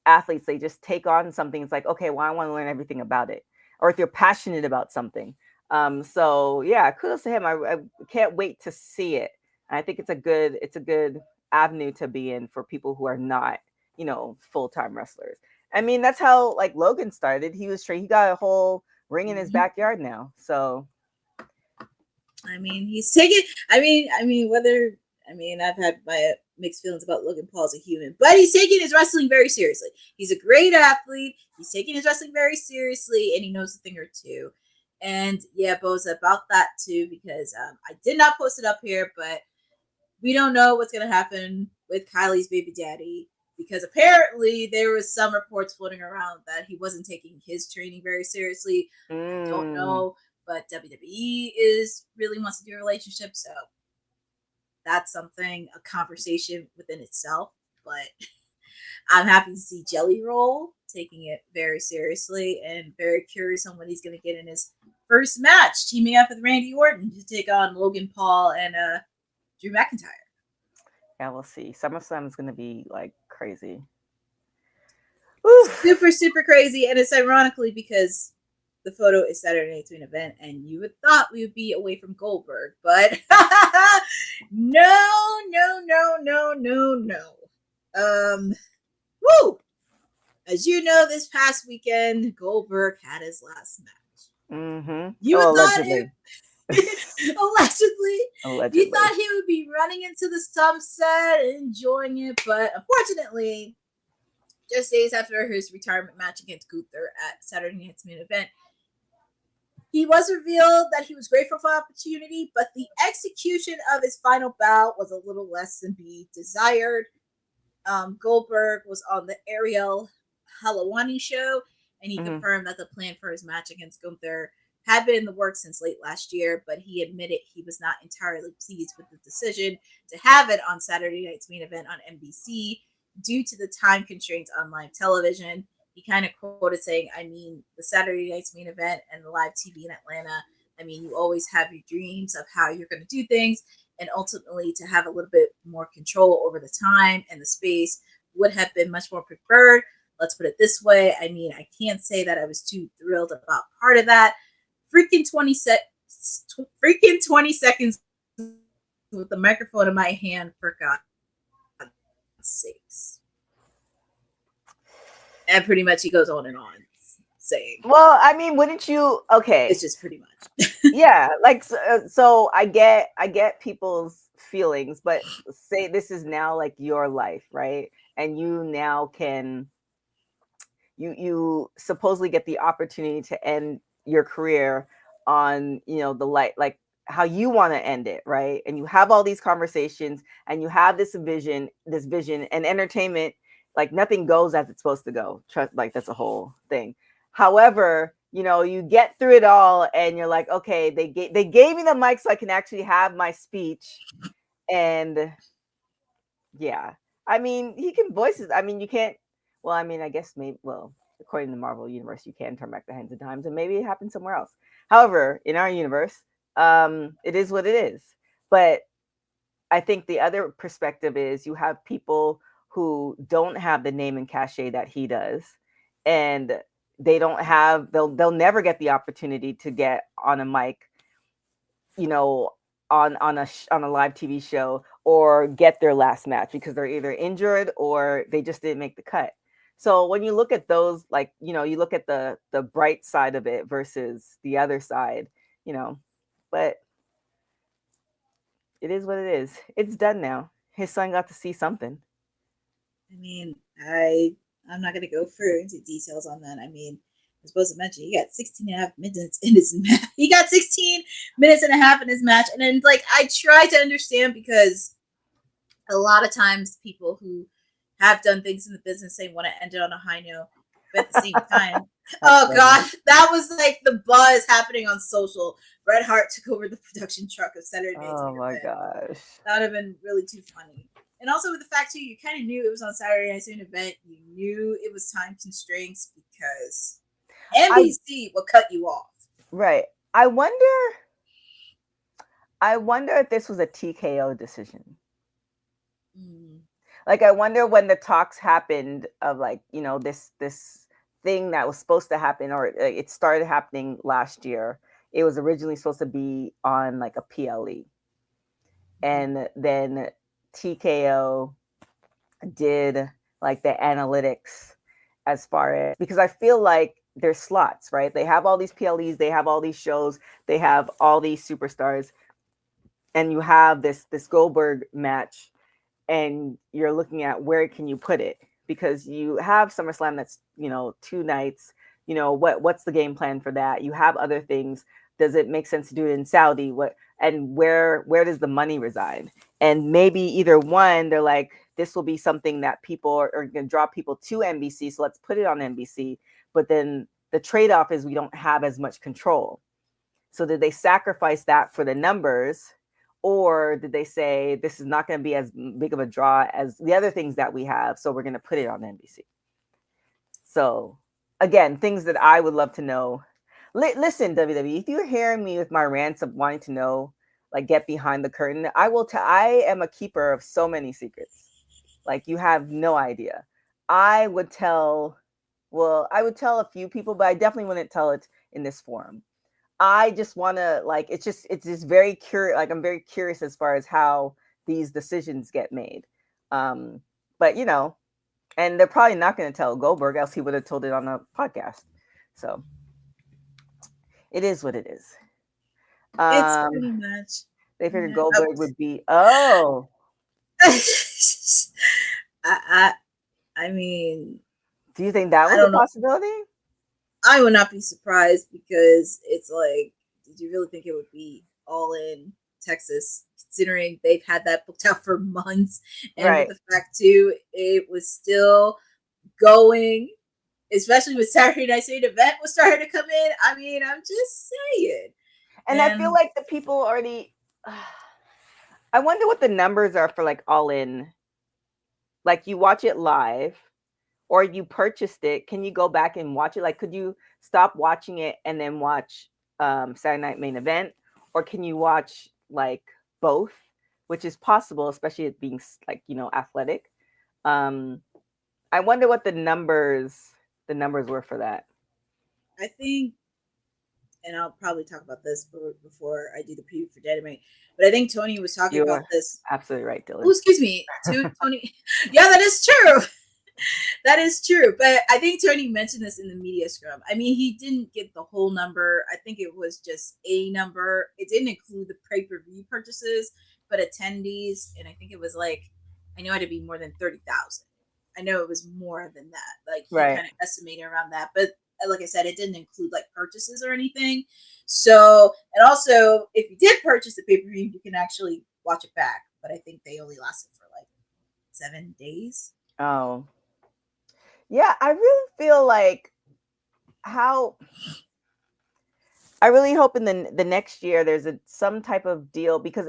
athletes, they just take on something. It's like, okay, well, I want to learn everything about it. Or if you're passionate about something. So yeah, kudos to him. I can't wait to see it. I think it's a good avenue to be in for people who are not, full-time wrestlers. I mean, that's how like Logan started. He got a whole ring in his backyard now. So I mean, he's taking, I've had my mixed feelings about Logan Paul as a human, but he's taking his wrestling very seriously. He's a great athlete. He's taking his wrestling very seriously, and he knows a thing or two. And yeah, Boza, about that too, because I did not post it up here, but we don't know what's going to happen with Kylie's baby daddy, because apparently there was some reports floating around that he wasn't taking his training very seriously. I don't know, but WWE really wants to do a relationship, so that's something, a conversation within itself. But I'm happy to see Jelly Roll taking it very seriously, and very curious on what he's going to get in his first match, teaming up with Randy Orton to take on Logan Paul and Drew McIntyre. Yeah, we'll see. SummerSlam is going to be like crazy. Super, super crazy. And it's ironically because the photo is Saturday Night's Main Event, and you would thought we would be away from Goldberg, but no. As you know, this past weekend, Goldberg had his last match. You would allegedly. Allegedly. You thought he would be running into the sunset and enjoying it, but unfortunately, just days after his retirement match against Gunther at Saturday Night's Main Event, he was revealed that he was grateful for the opportunity, but the execution of his final bout was a little less than be desired. Goldberg was on the Ariel Helwani show, and he confirmed that the plan for his match against Gunther had been in the works since late last year, but he admitted he was not entirely pleased with the decision to have it on Saturday Night's Main Event on NBC due to the time constraints on live television. He kind of quoted saying, the Saturday Night's Main Event and the live TV in Atlanta, you always have your dreams of how you're going to do things, and ultimately to have a little bit more control over the time and the space would have been much more preferred. Let's put it this way. I can't say that I was too thrilled about part of that. Freaking 20 seconds with the microphone in my hand, for God's sakes. And pretty much he goes on and on saying, well, wouldn't you? Okay, it's just pretty much. Yeah, like so I get people's feelings, but say this is now like your life, right? And you now can you supposedly get the opportunity to end your career on the light, like how you want to end it, right? And you have all these conversations, and you have this vision and entertainment, like nothing goes as it's supposed to go. Trust, like that's a whole thing. However, you know, you get through it all and you're like, okay, they gave me the mic so I can actually have my speech. And yeah, I mean, he can voice it. I mean, you can't, well, I mean, I guess maybe, well, according to the Marvel universe, you can turn back the hands of times and maybe it happened somewhere else. However, in our universe, it is what it is. But I think the other perspective is you have people who don't have the name and cachet that he does, and they don't have, they'll never get the opportunity to get on a mic, you know, on a live TV show or get their last match because they're either injured or they just didn't make the cut. So when you look at those, like, you know, you look at the bright side of it versus the other side, you know, but it is what it is. It's done now. His son got to see something. I mean, I'm not going to go further into details on that. I mean, I was supposed to mention he got 16 and a half minutes in his match. He got 16 minutes and a half in his match. And then, like, I try to understand because a lot of times people who have done things in the business, they want to end it on a high note. But at the same time, oh gosh, that was like the buzz happening on social. Bret Hart took over the production truck of Saturday Night's Oh Main my Event. gosh. That would have been really too funny. And also with the fact too, you kind of knew it was on Saturday Night's Main Event. You knew it was time constraints because NBC will cut you off. Right. I wonder if this was a TKO decision. Like, I wonder when the talks happened of, like, you know, this thing that was supposed to happen, or it started happening last year. It was originally supposed to be on like a PLE, and then TKO did like the analytics as far as, because I feel like there's slots, right? They have all these PLEs, they have all these shows, they have all these superstars, and you have this Goldberg match, and you're looking at where can you put it, because you have SummerSlam that's, you know, 2 nights, you know, what's the game plan for that? You have other things. Does it make sense to do it in Saudi? Where does the money reside? And maybe either one, they're like, this will be something that people are going to draw people to NBC, so let's put it on NBC. But then the trade-off is we don't have as much control. So did they sacrifice that for the numbers? Or did they say this is not going to be as big of a draw as the other things that we have, so we're going to put it on NBC? So, again, things that I would love to know. Listen, WWE, if you're hearing me with my rants of wanting to know, like, get behind the curtain, I am a keeper of so many secrets. Like, you have no idea. I would tell a few people, but I definitely wouldn't tell it in this forum. I just want to, like, it's just very curious. Like, I'm very curious as far as how these decisions get made. But, you know, and they're probably not going to tell Goldberg, else he would have told it on a podcast. So it is what it is. It's pretty much. They figured Goldberg would be, oh. I mean, do you think that was a possibility? I would not be surprised, because it's like, did you really think it would be All In Texas, considering they've had that booked out for months? And right. With the fact too, it was still going, especially with Saturday Night's Main Event was starting to come in. I mean, I'm just saying. And I feel like the people already, I wonder what the numbers are for like All In. Like, you watch it live, or you purchased it, can you go back and watch it? Like, could you stop watching it and then watch Saturday Night Main Event? Or can you watch like both, which is possible, especially it being like, you know, athletic. I wonder what the numbers were for that. I think, and I'll probably talk about this before I do the preview for Dynamite, but I think Tony was talking about this. Absolutely right, Dylan. Oh, excuse me, Tony. Yeah, that is true. That is true. But I think Tony mentioned this in the media scrum. I mean, he didn't get the whole number. I think it was just a number. It didn't include the pay-per-view purchases, but attendees. And I think it was like, I know it had to be more than 30,000. I know it was more than that. Like, he kind of estimated around that. But like I said, it didn't include like purchases or anything. So, and also, if you did purchase the pay-per-view, you can actually watch it back. But I think they only lasted for like 7 days. Oh. Yeah, I really feel like how I really hope in the next year there's some type of deal, because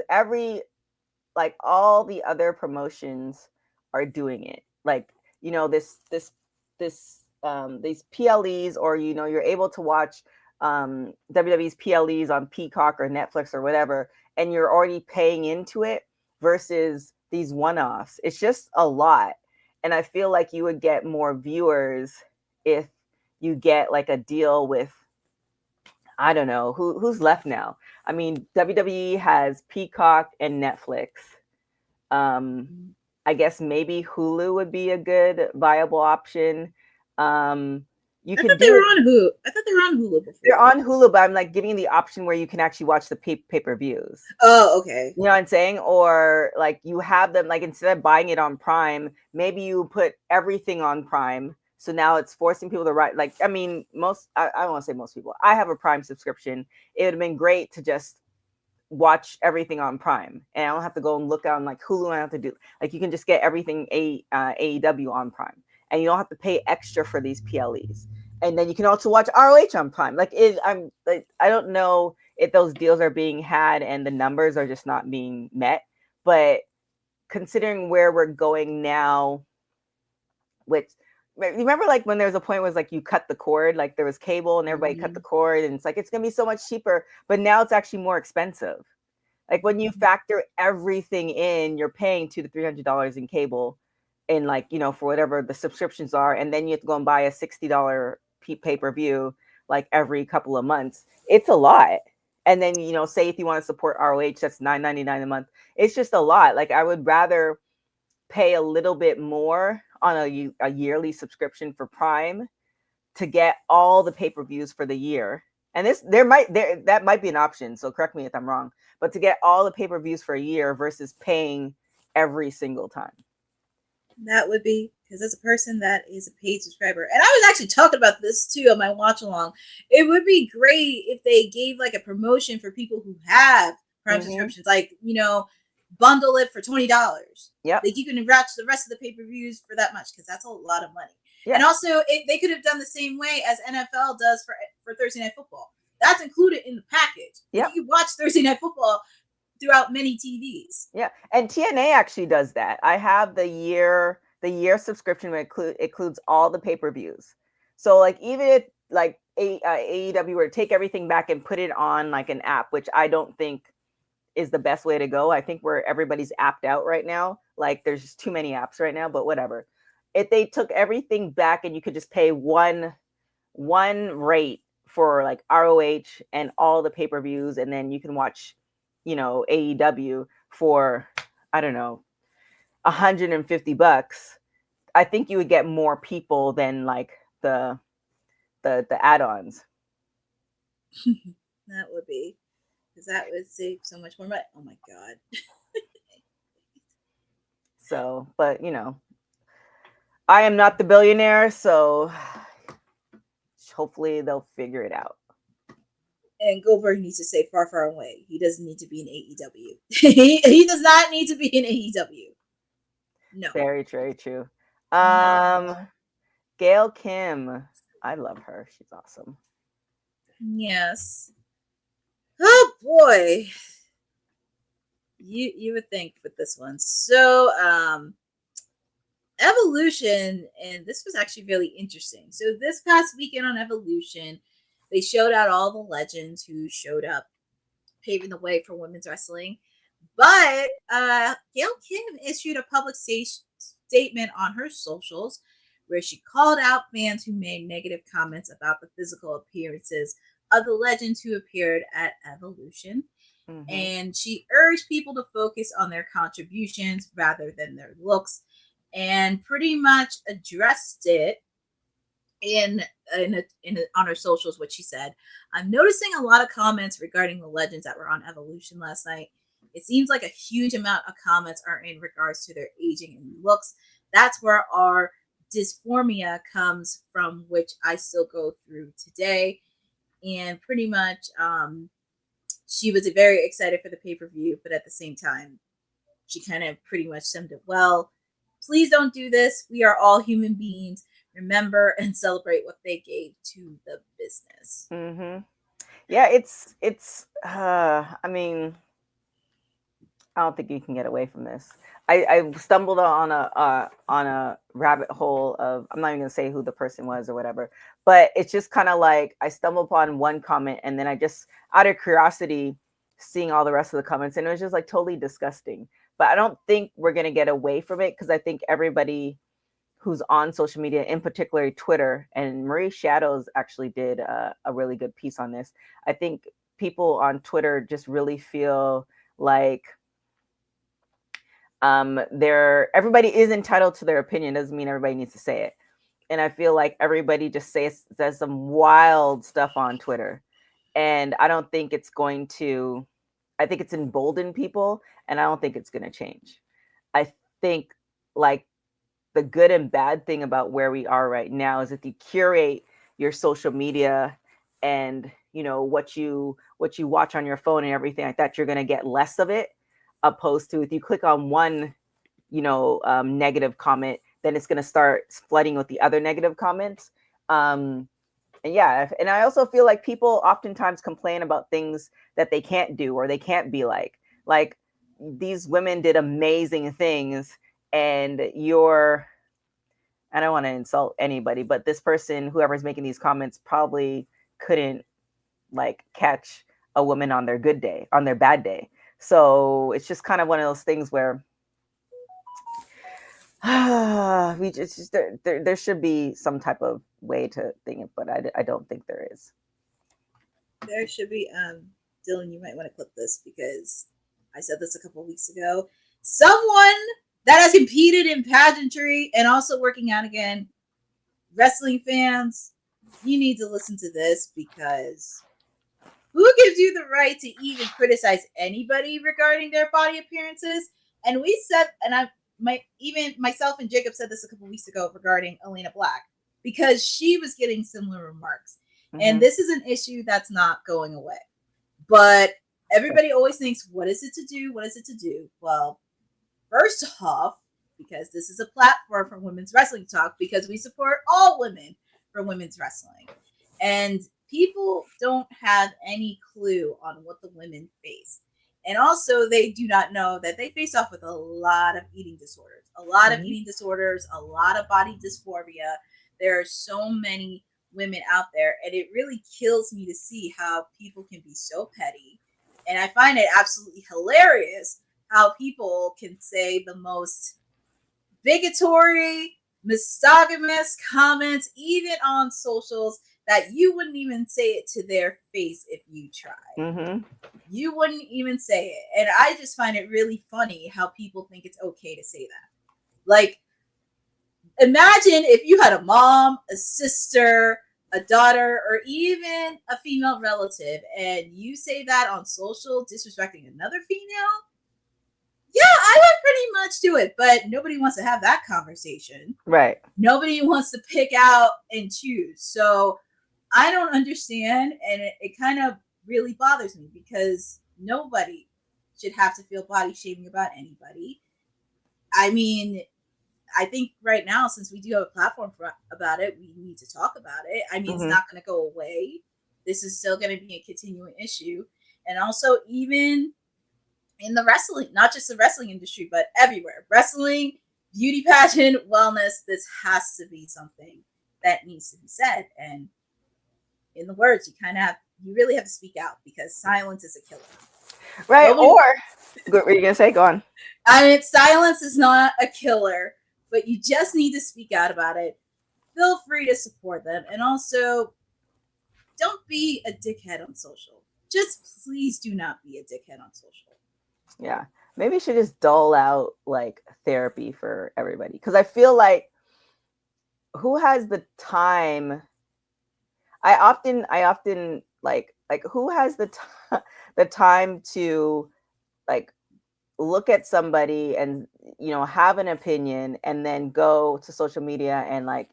like all the other promotions are doing it. Like, these PLEs, or you're able to watch WWE's PLEs on Peacock or Netflix or whatever, and you're already paying into it versus these one-offs. It's just a lot. And I feel like you would get more viewers if you get like a deal with, I don't know, who's left now. I mean, WWE has Peacock and Netflix. I guess maybe Hulu would be a good viable option. You I can thought they were do it. on Hulu. I thought they were on Hulu before. They're on Hulu, but I'm like giving you the option where you can actually watch the pay-per-views. Oh, okay. You know what I'm saying? Or like you have them, like instead of buying it on Prime, maybe you put everything on Prime. So now it's forcing people to write. Like, I mean, I don't want to say most people. I have a Prime subscription. It would have been great to just watch everything on Prime, and I don't have to go and look on like Hulu. I don't have to do, like, you can just get everything AEW on Prime, and you don't have to pay extra for these PLEs. And then you can also watch ROH on Prime. I don't know if those deals are being had and the numbers are just not being met, but considering where we're going now, which, remember, like when there was a point where it was like you cut the cord, like there was cable and everybody cut the cord, and it's like it's gonna be so much cheaper, but now it's actually more expensive. Like when you factor everything in, you're paying $200 to $300 in cable, and like, for whatever the subscriptions are, and then you have to go and buy a $60 pay-per-view like every couple of months. It's a lot. And then, say if you want to support ROH, that's $9.99 a month. It's just a lot. Like, I would rather pay a little bit more on a yearly subscription for Prime to get all the pay-per-views for the year. And that might be an option, so correct me if I'm wrong, but to get all the pay-per-views for a year versus paying every single time. That would be, because as a person that is a paid subscriber, and I was actually talking about this too on my watch along, it would be great if they gave like a promotion for people who have Prime subscriptions, like, bundle it for $20. Yep. Like you can watch the rest of the pay-per-views for that much, because that's a lot of money. Yeah. And also, they could have done the same way as NFL does for Thursday Night Football. That's included in the package. Yeah. You can watch Thursday Night Football throughout many TVs. Yeah, and TNA actually does that. I have the year subscription that includes all the pay-per-views. So like, even if like AEW were to take everything back and put it on like an app, which I don't think is the best way to go. I think where everybody's apped out right now. Like, there's just too many apps right now, but whatever. If they took everything back and you could just pay one rate for like ROH and all the pay-per-views, and then you can watch, AEW for, I don't know, $150. I think you would get more people than like the add-ons. That would be, because that would save so much more money. Oh my God. So, but I am not the billionaire, so hopefully they'll figure it out. And Goldberg needs to stay far, far away. He doesn't need to be in AEW. he does not need to be in AEW. No. Very, very true. Gail Kim. I love her. She's awesome. Yes. Oh boy. You would think with this one. So Evolution, and this was actually really interesting. So this past weekend on Evolution, they showed out all the legends who showed up, paving the way for women's wrestling. But Gail Kim issued a public statement on her socials where she called out fans who made negative comments about the physical appearances of the legends who appeared at Evolution. Mm-hmm. And she urged people to focus on their contributions rather than their looks, and pretty much addressed it on her socials. What she said: "I'm noticing a lot of comments regarding the legends that were on Evolution last night. It seems like a huge amount of comments are in regards to their aging and looks. That's where our dysphoria comes from, which I still go through today." And pretty much she was very excited for the pay-per-view, but at the same time, she kind of pretty much summed it well. Please don't do this. We are all human beings. remember and celebrate what they gave to the business. Yeah, I mean, I don't think you can get away from this. I stumbled on a rabbit hole of, I'm not even gonna say who the person was or whatever, but it's just kind of like I stumbled upon one comment and then I just, out of curiosity, seeing all the rest of the comments, and it was just like totally disgusting. But I don't think we're gonna get away from it because I think everybody who's on social media, in particular Twitter, and Marie Shadows actually did a really good piece on this. I think people on Twitter just really feel like everybody is entitled to their opinion. Doesn't mean everybody needs to say it. And I feel like everybody just says some wild stuff on Twitter. And I don't think it's going to, I think it's emboldened people, and I don't think it's going to change. I think like the good and bad thing about where we are right now is if you curate your social media and, you know, what you watch on your phone and everything like that, you're going to get less of it, opposed to if you click on one, you know, negative comment, then it's going to start flooding with the other negative comments. And yeah, and I also feel like people oftentimes complain about things that they can't do or they can't be like these women did amazing things, and I don't want to insult anybody, but this person, whoever's making these comments, probably couldn't like catch a woman on their good day, on their bad day. So it's just kind of one of those things where there should be some type of way to think it, but I don't think there is. There should be. Dylan, you might want to clip this because I said this a couple weeks ago. Someone that has competed in pageantry and also working out again, wrestling fans, you need to listen to this, because who gives you the right to even criticize anybody regarding their body appearances? And we said, and even myself and Jacob said this a couple weeks ago regarding Elena Black, because she was getting similar remarks. And this is an issue that's not going away. But everybody always thinks, what is it to do? What is it to do? Well, first off, because this is a platform for women's wrestling talk, because we support all women for women's wrestling. And people don't have any clue on what the women face. And also, they do not know that they face off with a lot of eating disorders, a lot of body dysphoria. There are so many women out there, and it really kills me to see how people can be so petty. And I find it absolutely hilarious how people can say the most bigotry, misogynist comments, even on socials, that you wouldn't even say it to their face if you tried. You wouldn't even say it. And I just find it really funny how people think it's okay to say that. Like, imagine if you had a mom, a sister, a daughter, or even a female relative, and you say that on social, disrespecting another female. Yeah, I would pretty much do it, but nobody wants to have that conversation. Right. Nobody wants to pick out and choose. So I don't understand, and it kind of really bothers me, because nobody should have to feel body shaming about anybody. I mean, I think right now, since we do have a platform about it, we need to talk about it. I mean, it's not going to go away. This is still going to be a continuing issue. And also, even in the wrestling, not just the wrestling industry, but everywhere. Wrestling, beauty pageant, wellness, this has to be something that needs to be said. And in the words, you really have to speak out, because silence is a killer. Right. What were you going to say? Go on. I mean, silence is not a killer, but you just need to speak out about it. Feel free to support them. And also, don't be a dickhead on social. Just please do not be a dickhead on social. Yeah. Maybe you should just dole out like therapy for everybody. Because I feel like, who has the time? I often like who has the time to like look at somebody and, you know, have an opinion and then go to social media and like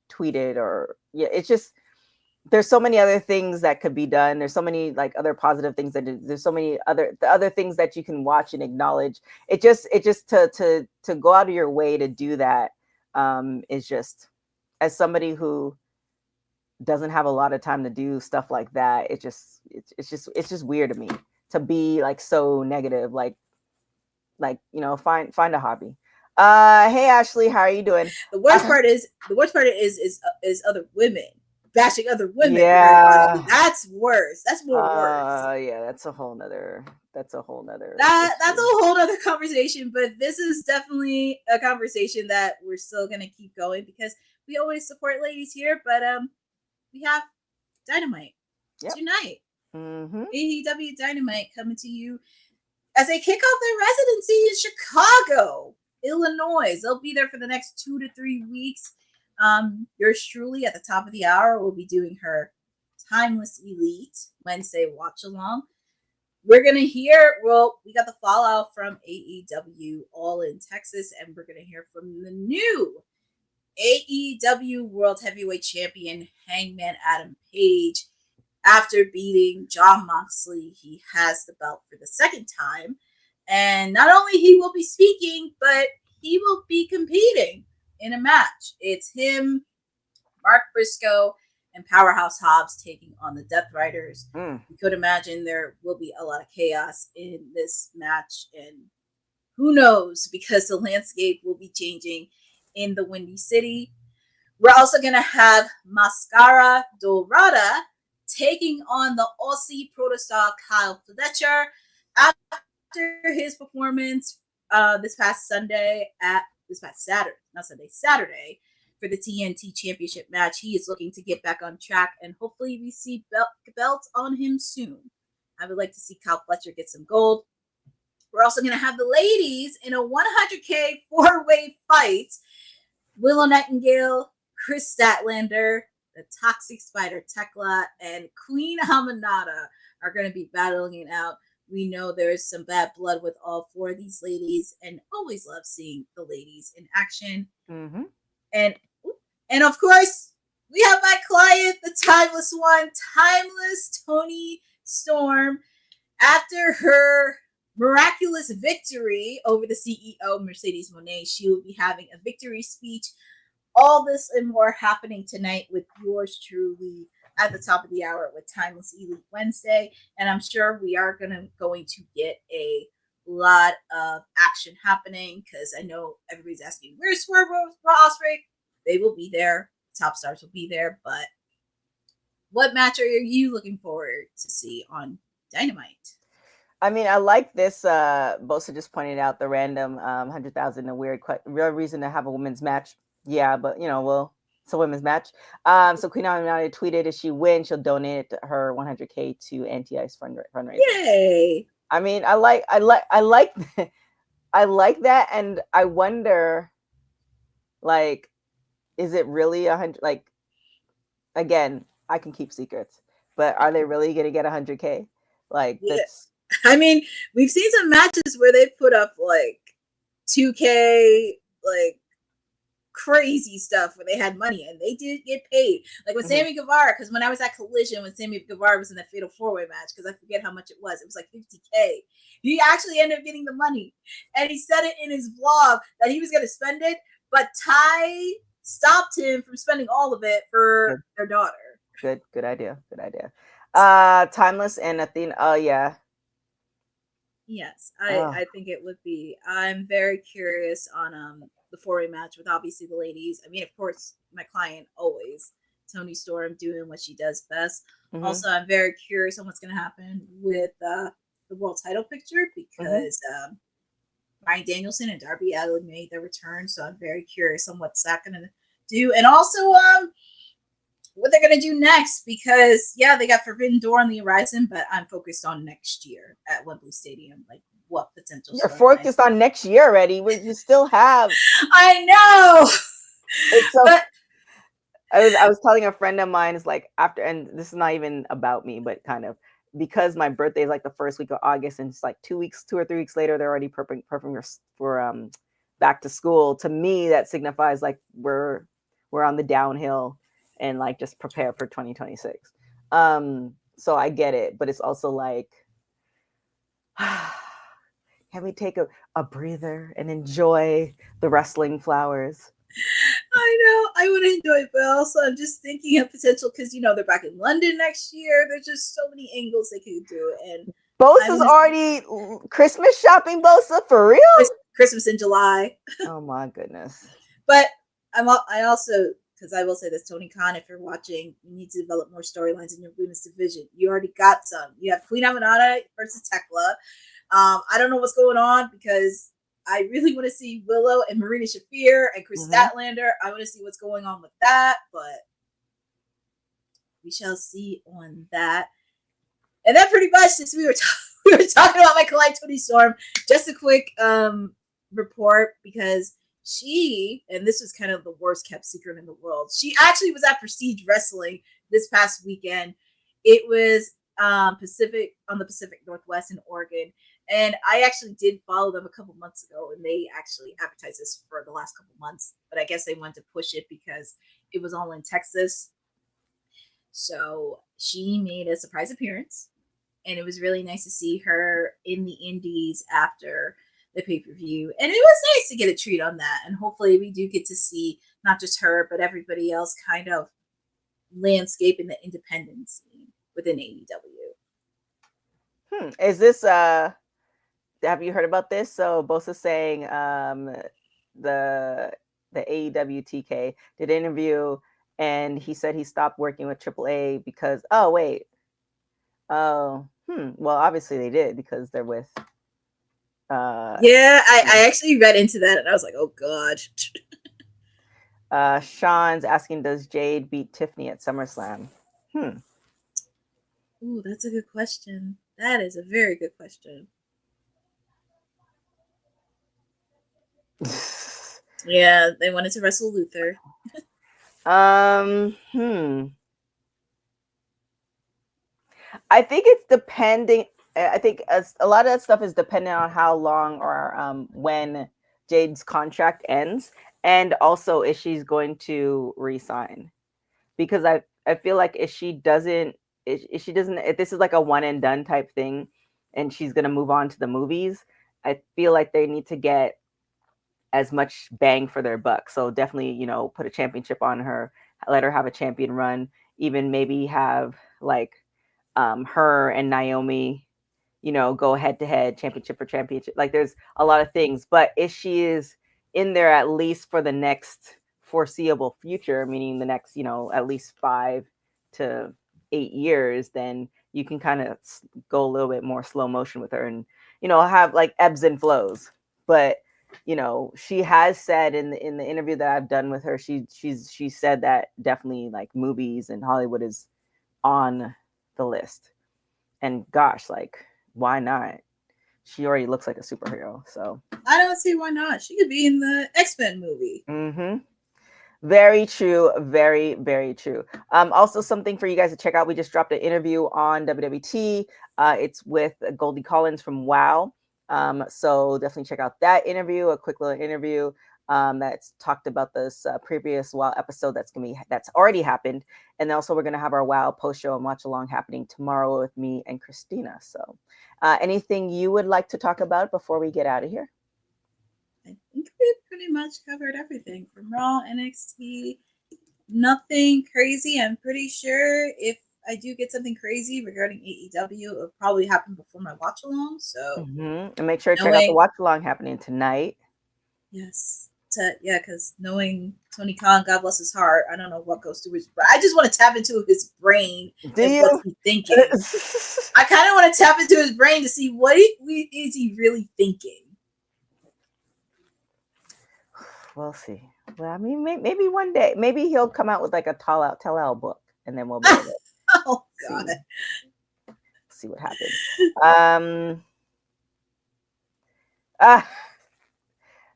tweet it, or it's just, there's so many other things that could be done. There's so many like other positive things there's so many other things that you can watch and acknowledge. It just to go out of your way to do that is just, as somebody who doesn't have a lot of time to do stuff like that, it's just weird to me to be like so negative. Like find a hobby. Hey Ashley, how are you doing? The worst part is other women bashing other women. Yeah, That's worse. That's more worse. Yeah, that's a whole nother that's a whole other conversation. But this is definitely a conversation that we're still gonna keep going because we always support ladies here. But we have Dynamite tonight. AEW Dynamite coming to you as they kick off their residency in Chicago, Illinois. They'll be there for the next 2 to 3 weeks. Yours truly at the top of the hour will be doing her Timeless Elite Wednesday watch along. We're gonna hear, we got the fallout from AEW All in Texas, and we're gonna hear from the new AEW World Heavyweight Champion Hangman Adam Page. After beating Jon Moxley, he has the belt for the second time. And not only he will be speaking, but he will be competing in a match. It's him, Mark Briscoe, and Powerhouse Hobbs taking on the Death Riders. You could imagine there will be a lot of chaos in this match. And who knows, because the landscape will be changing in the Windy City. We're also going to have Mascara Dorada taking on the Aussie protostar Kyle Fletcher after his performance this past Saturday for the TNT Championship match. He is looking to get back on track, and hopefully we see belts on him soon. I would like to see Kyle Fletcher get some gold. We're also going to have the ladies in a 100K four-way fight. Willow Nightingale, Chris Statlander, the Toxic Spider Tekla, and Queen Hamanada are going to be battling it out. We know there's some bad blood with all four of these ladies, and always love seeing the ladies in action. And of course, we have my client, the Timeless One, Timeless Toni Storm. After her miraculous victory over the CEO, Mercedes Moné, she will be having a victory speech. All this and more happening tonight with yours truly at the top of the hour with Timeless Elite Wednesday. And I'm sure we are going to get a lot of action happening because I know everybody's asking, where's Swerve Ospreay? They will be there. Top stars will be there. But what match are you looking forward to see on Dynamite? I mean, I like this. Bosa just pointed out the random 100,000, a weird real reason to have a women's match. Yeah, but it's a women's match. So Queen Aminata tweeted, if she wins, she'll donate her 100K to Anti-Ice fundraiser. Yay! I mean, I like I like that, and I wonder, like, is it really 100? Like, again, I can keep secrets, but are they really gonna get 100K? Like, that's. I mean, we've seen some matches where they put up like 2K, like crazy stuff where they had money and they did get paid. Like with Sammy Guevara, because when I was at Collision when Sammy Guevara was in the Fatal 4-Way match, because I forget how much it was like 50K. He actually ended up getting the money, and he said it in his vlog that he was going to spend it, but Ty stopped him from spending all of it for their daughter. Good idea. Timeless and Athena. Oh yeah. Yes, I think it would be. I'm very curious on the 4-Way match with obviously the ladies. I mean, of course, my client always, Toni Storm, doing what she does best. Also, I'm very curious on what's going to happen with the world title picture because Bryan Danielson and Darby Allin made their return. So I'm very curious on what's that going to do. And also what they're going to do next because, they got Forbidden Door on the horizon, but I'm focused on next year at Wembley Stadium. Like, what potential? You're focused on next year already. You still have. I know. So, I was telling a friend of mine, is like after, and this is not even about me, but kind of because my birthday is like the first week of August, and it's like 2 or 3 weeks later, they're already prepping for back to school. To me, that signifies like we're on the downhill and like just prepare for 2026. So I get it, but it's also like. Can we take a breather and enjoy the wrestling flowers? I know I would enjoy it, but also I'm just thinking of potential because they're back in London next year. There's just so many angles they could do, and I Bosa's want to already Christmas shopping, Bosa, for real? Christmas in July. Oh my goodness. But I also, because I will say this, Tony Khan, if you're watching, you need to develop more storylines in your women's division. You already got some. You have Queen Aminata versus Tekla. I don't know what's going on because I really want to see Willow and Marina Shafir and Chris Statlander. I want to see what's going on with that, but we shall see on that. And that pretty much, since we were talking about my client Toni Storm, just a quick report because she, and this was kind of the worst kept secret in the world, she actually was at Prestige Wrestling this past weekend. It was on the Pacific Northwest in Oregon. And I actually did follow them a couple months ago, and they actually advertised this for the last couple months. But I guess they wanted to push it because it was all in Texas. So she made a surprise appearance, and it was really nice to see her in the indies after the pay-per-view. And it was nice to get a treat on that. And hopefully we do get to see not just her, but everybody else kind of landscape in the independent scene within AEW. Is this have you heard about this? So Bosa's saying the AEW TK did an interview, and he said he stopped working with AAA because well, obviously they did because they're with I actually read into that, and I was like, oh god. Sean's asking, does Jade beat Tiffany at SummerSlam? Ooh, that's a good question. That is a very good question. Yeah, they wanted to wrestle Luther. I think it's depending. I think a lot of that stuff is dependent on how long or when Jade's contract ends, and also if she's going to resign. Because I feel like if this is like a one and done type thing, and she's gonna move on to the movies, I feel like they need to get as much bang for their buck. So definitely, put a championship on her, let her have a champion run, even maybe have like her and Naomi, go head to head, championship for championship. Like there's a lot of things, but if she is in there at least for the next foreseeable future, meaning the next, at least 5 to 8 years, then you can kind of go a little bit more slow motion with her and, have like ebbs and flows. But she has said in the interview that I've done with her, she said that definitely like movies and Hollywood is on the list. And gosh, like, why not? She already looks like a superhero, so I don't see why not. She could be in the X-Men movie. Very true. Very, very true. Also something for you guys to check out. We just dropped an interview on WWT. It's with Goldie Collins from WoW. So definitely check out that interview, a quick little interview that's talked about this previous WoW episode that's already happened. And also we're going to have our WoW post show and watch along happening tomorrow with me and Christina. So anything you would like to talk about before we get out of here? I think we pretty much covered everything from Raw, NXT, nothing crazy. I'm pretty sure if I do get something crazy regarding AEW, it'll probably happen before my watch along. So and make sure to check out the watch along happening tonight. Yes. Because knowing Tony Khan, God bless his heart, I don't know what goes through his brain. I just want to tap into his brain and what's he thinking. I kind of want to tap into his brain to see what is he really thinking. We'll see. Well, I mean, maybe one day, maybe he'll come out with like a tell-all book, and then we'll be able to oh God, see what happens.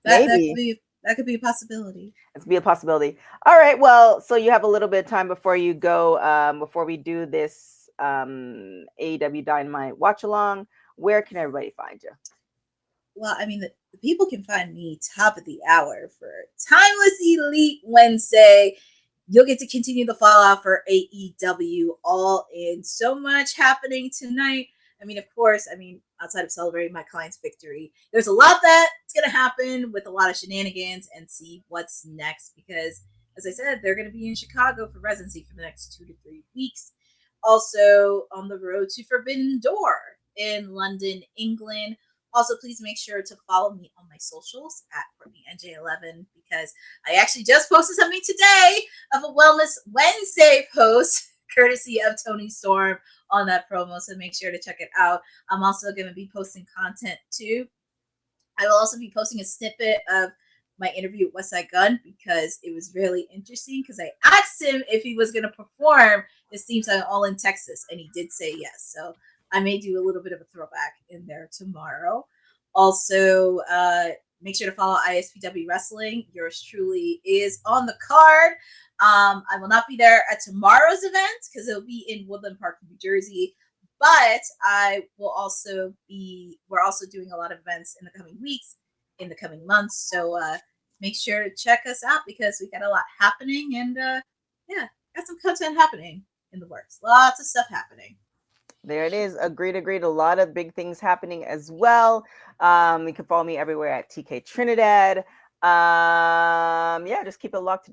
Maybe that could be a possibility. It's be a possibility. All right. Well, so you have a little bit of time before you go. Before we do this AEW Dynamite watch along, where can everybody find you? Well, I mean, the people can find me top of the hour for Timeless Elite Wednesday. You'll get to continue the fallout for AEW All In. So much happening tonight. I mean, of course, outside of celebrating my client's victory, there's a lot that's what's going to happen with a lot of shenanigans and see what's next, because as I said, they're going to be in Chicago for residency for the next 2 to 3 weeks. Also on the road to Forbidden Door in London, England. Also, please make sure to follow me on my socials at CourtneyNJ11, because I actually just posted something today of a Wellness Wednesday post, courtesy of Tony Storm, on that promo. So make sure to check it out. I'm also going to be posting content too. I will also be posting a snippet of my interview with Westside Gunn, because it was really interesting, because I asked him if he was going to perform his theme song All in Texas, and he did say yes. So I may do a little bit of a throwback in there tomorrow. Also, make sure to follow ISPW Wrestling. Yours truly is on the card. I will not be there at tomorrow's event because it'll be in Woodland Park, New Jersey. But I will also be, we're also doing a lot of events in the coming weeks, in the coming months. So make sure to check us out, because we got a lot happening, and yeah, got some content happening in the works. Lots of stuff happening. There it is. Agreed. A lot of big things happening as well. You can follow me everywhere at TK Trinidad. Yeah, just keep it locked to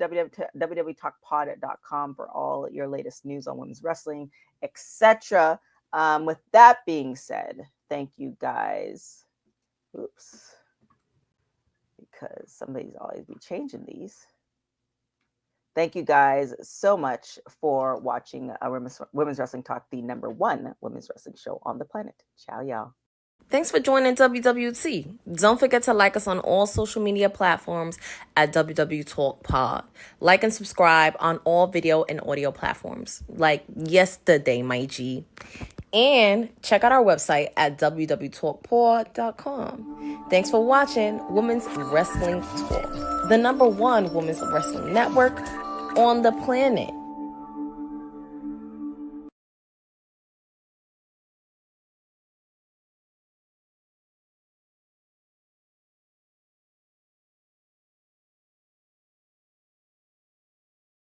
www.talkpod.com for all your latest news on women's wrestling, etc. With that being said, thank you guys. Oops. Because somebody's always be changing these. Thank you guys so much for watching Women's Wrestling Talk, the #1 women's wrestling show on the planet. Ciao, y'all. Thanks for joining WWT. Don't forget to like us on all social media platforms at WW Talk Pod. Like and subscribe on all video and audio platforms, like yesterday, my G. And check out our website at www.talkpod.com. Thanks for watching Women's Wrestling Talk, the #1 women's wrestling network on the planet.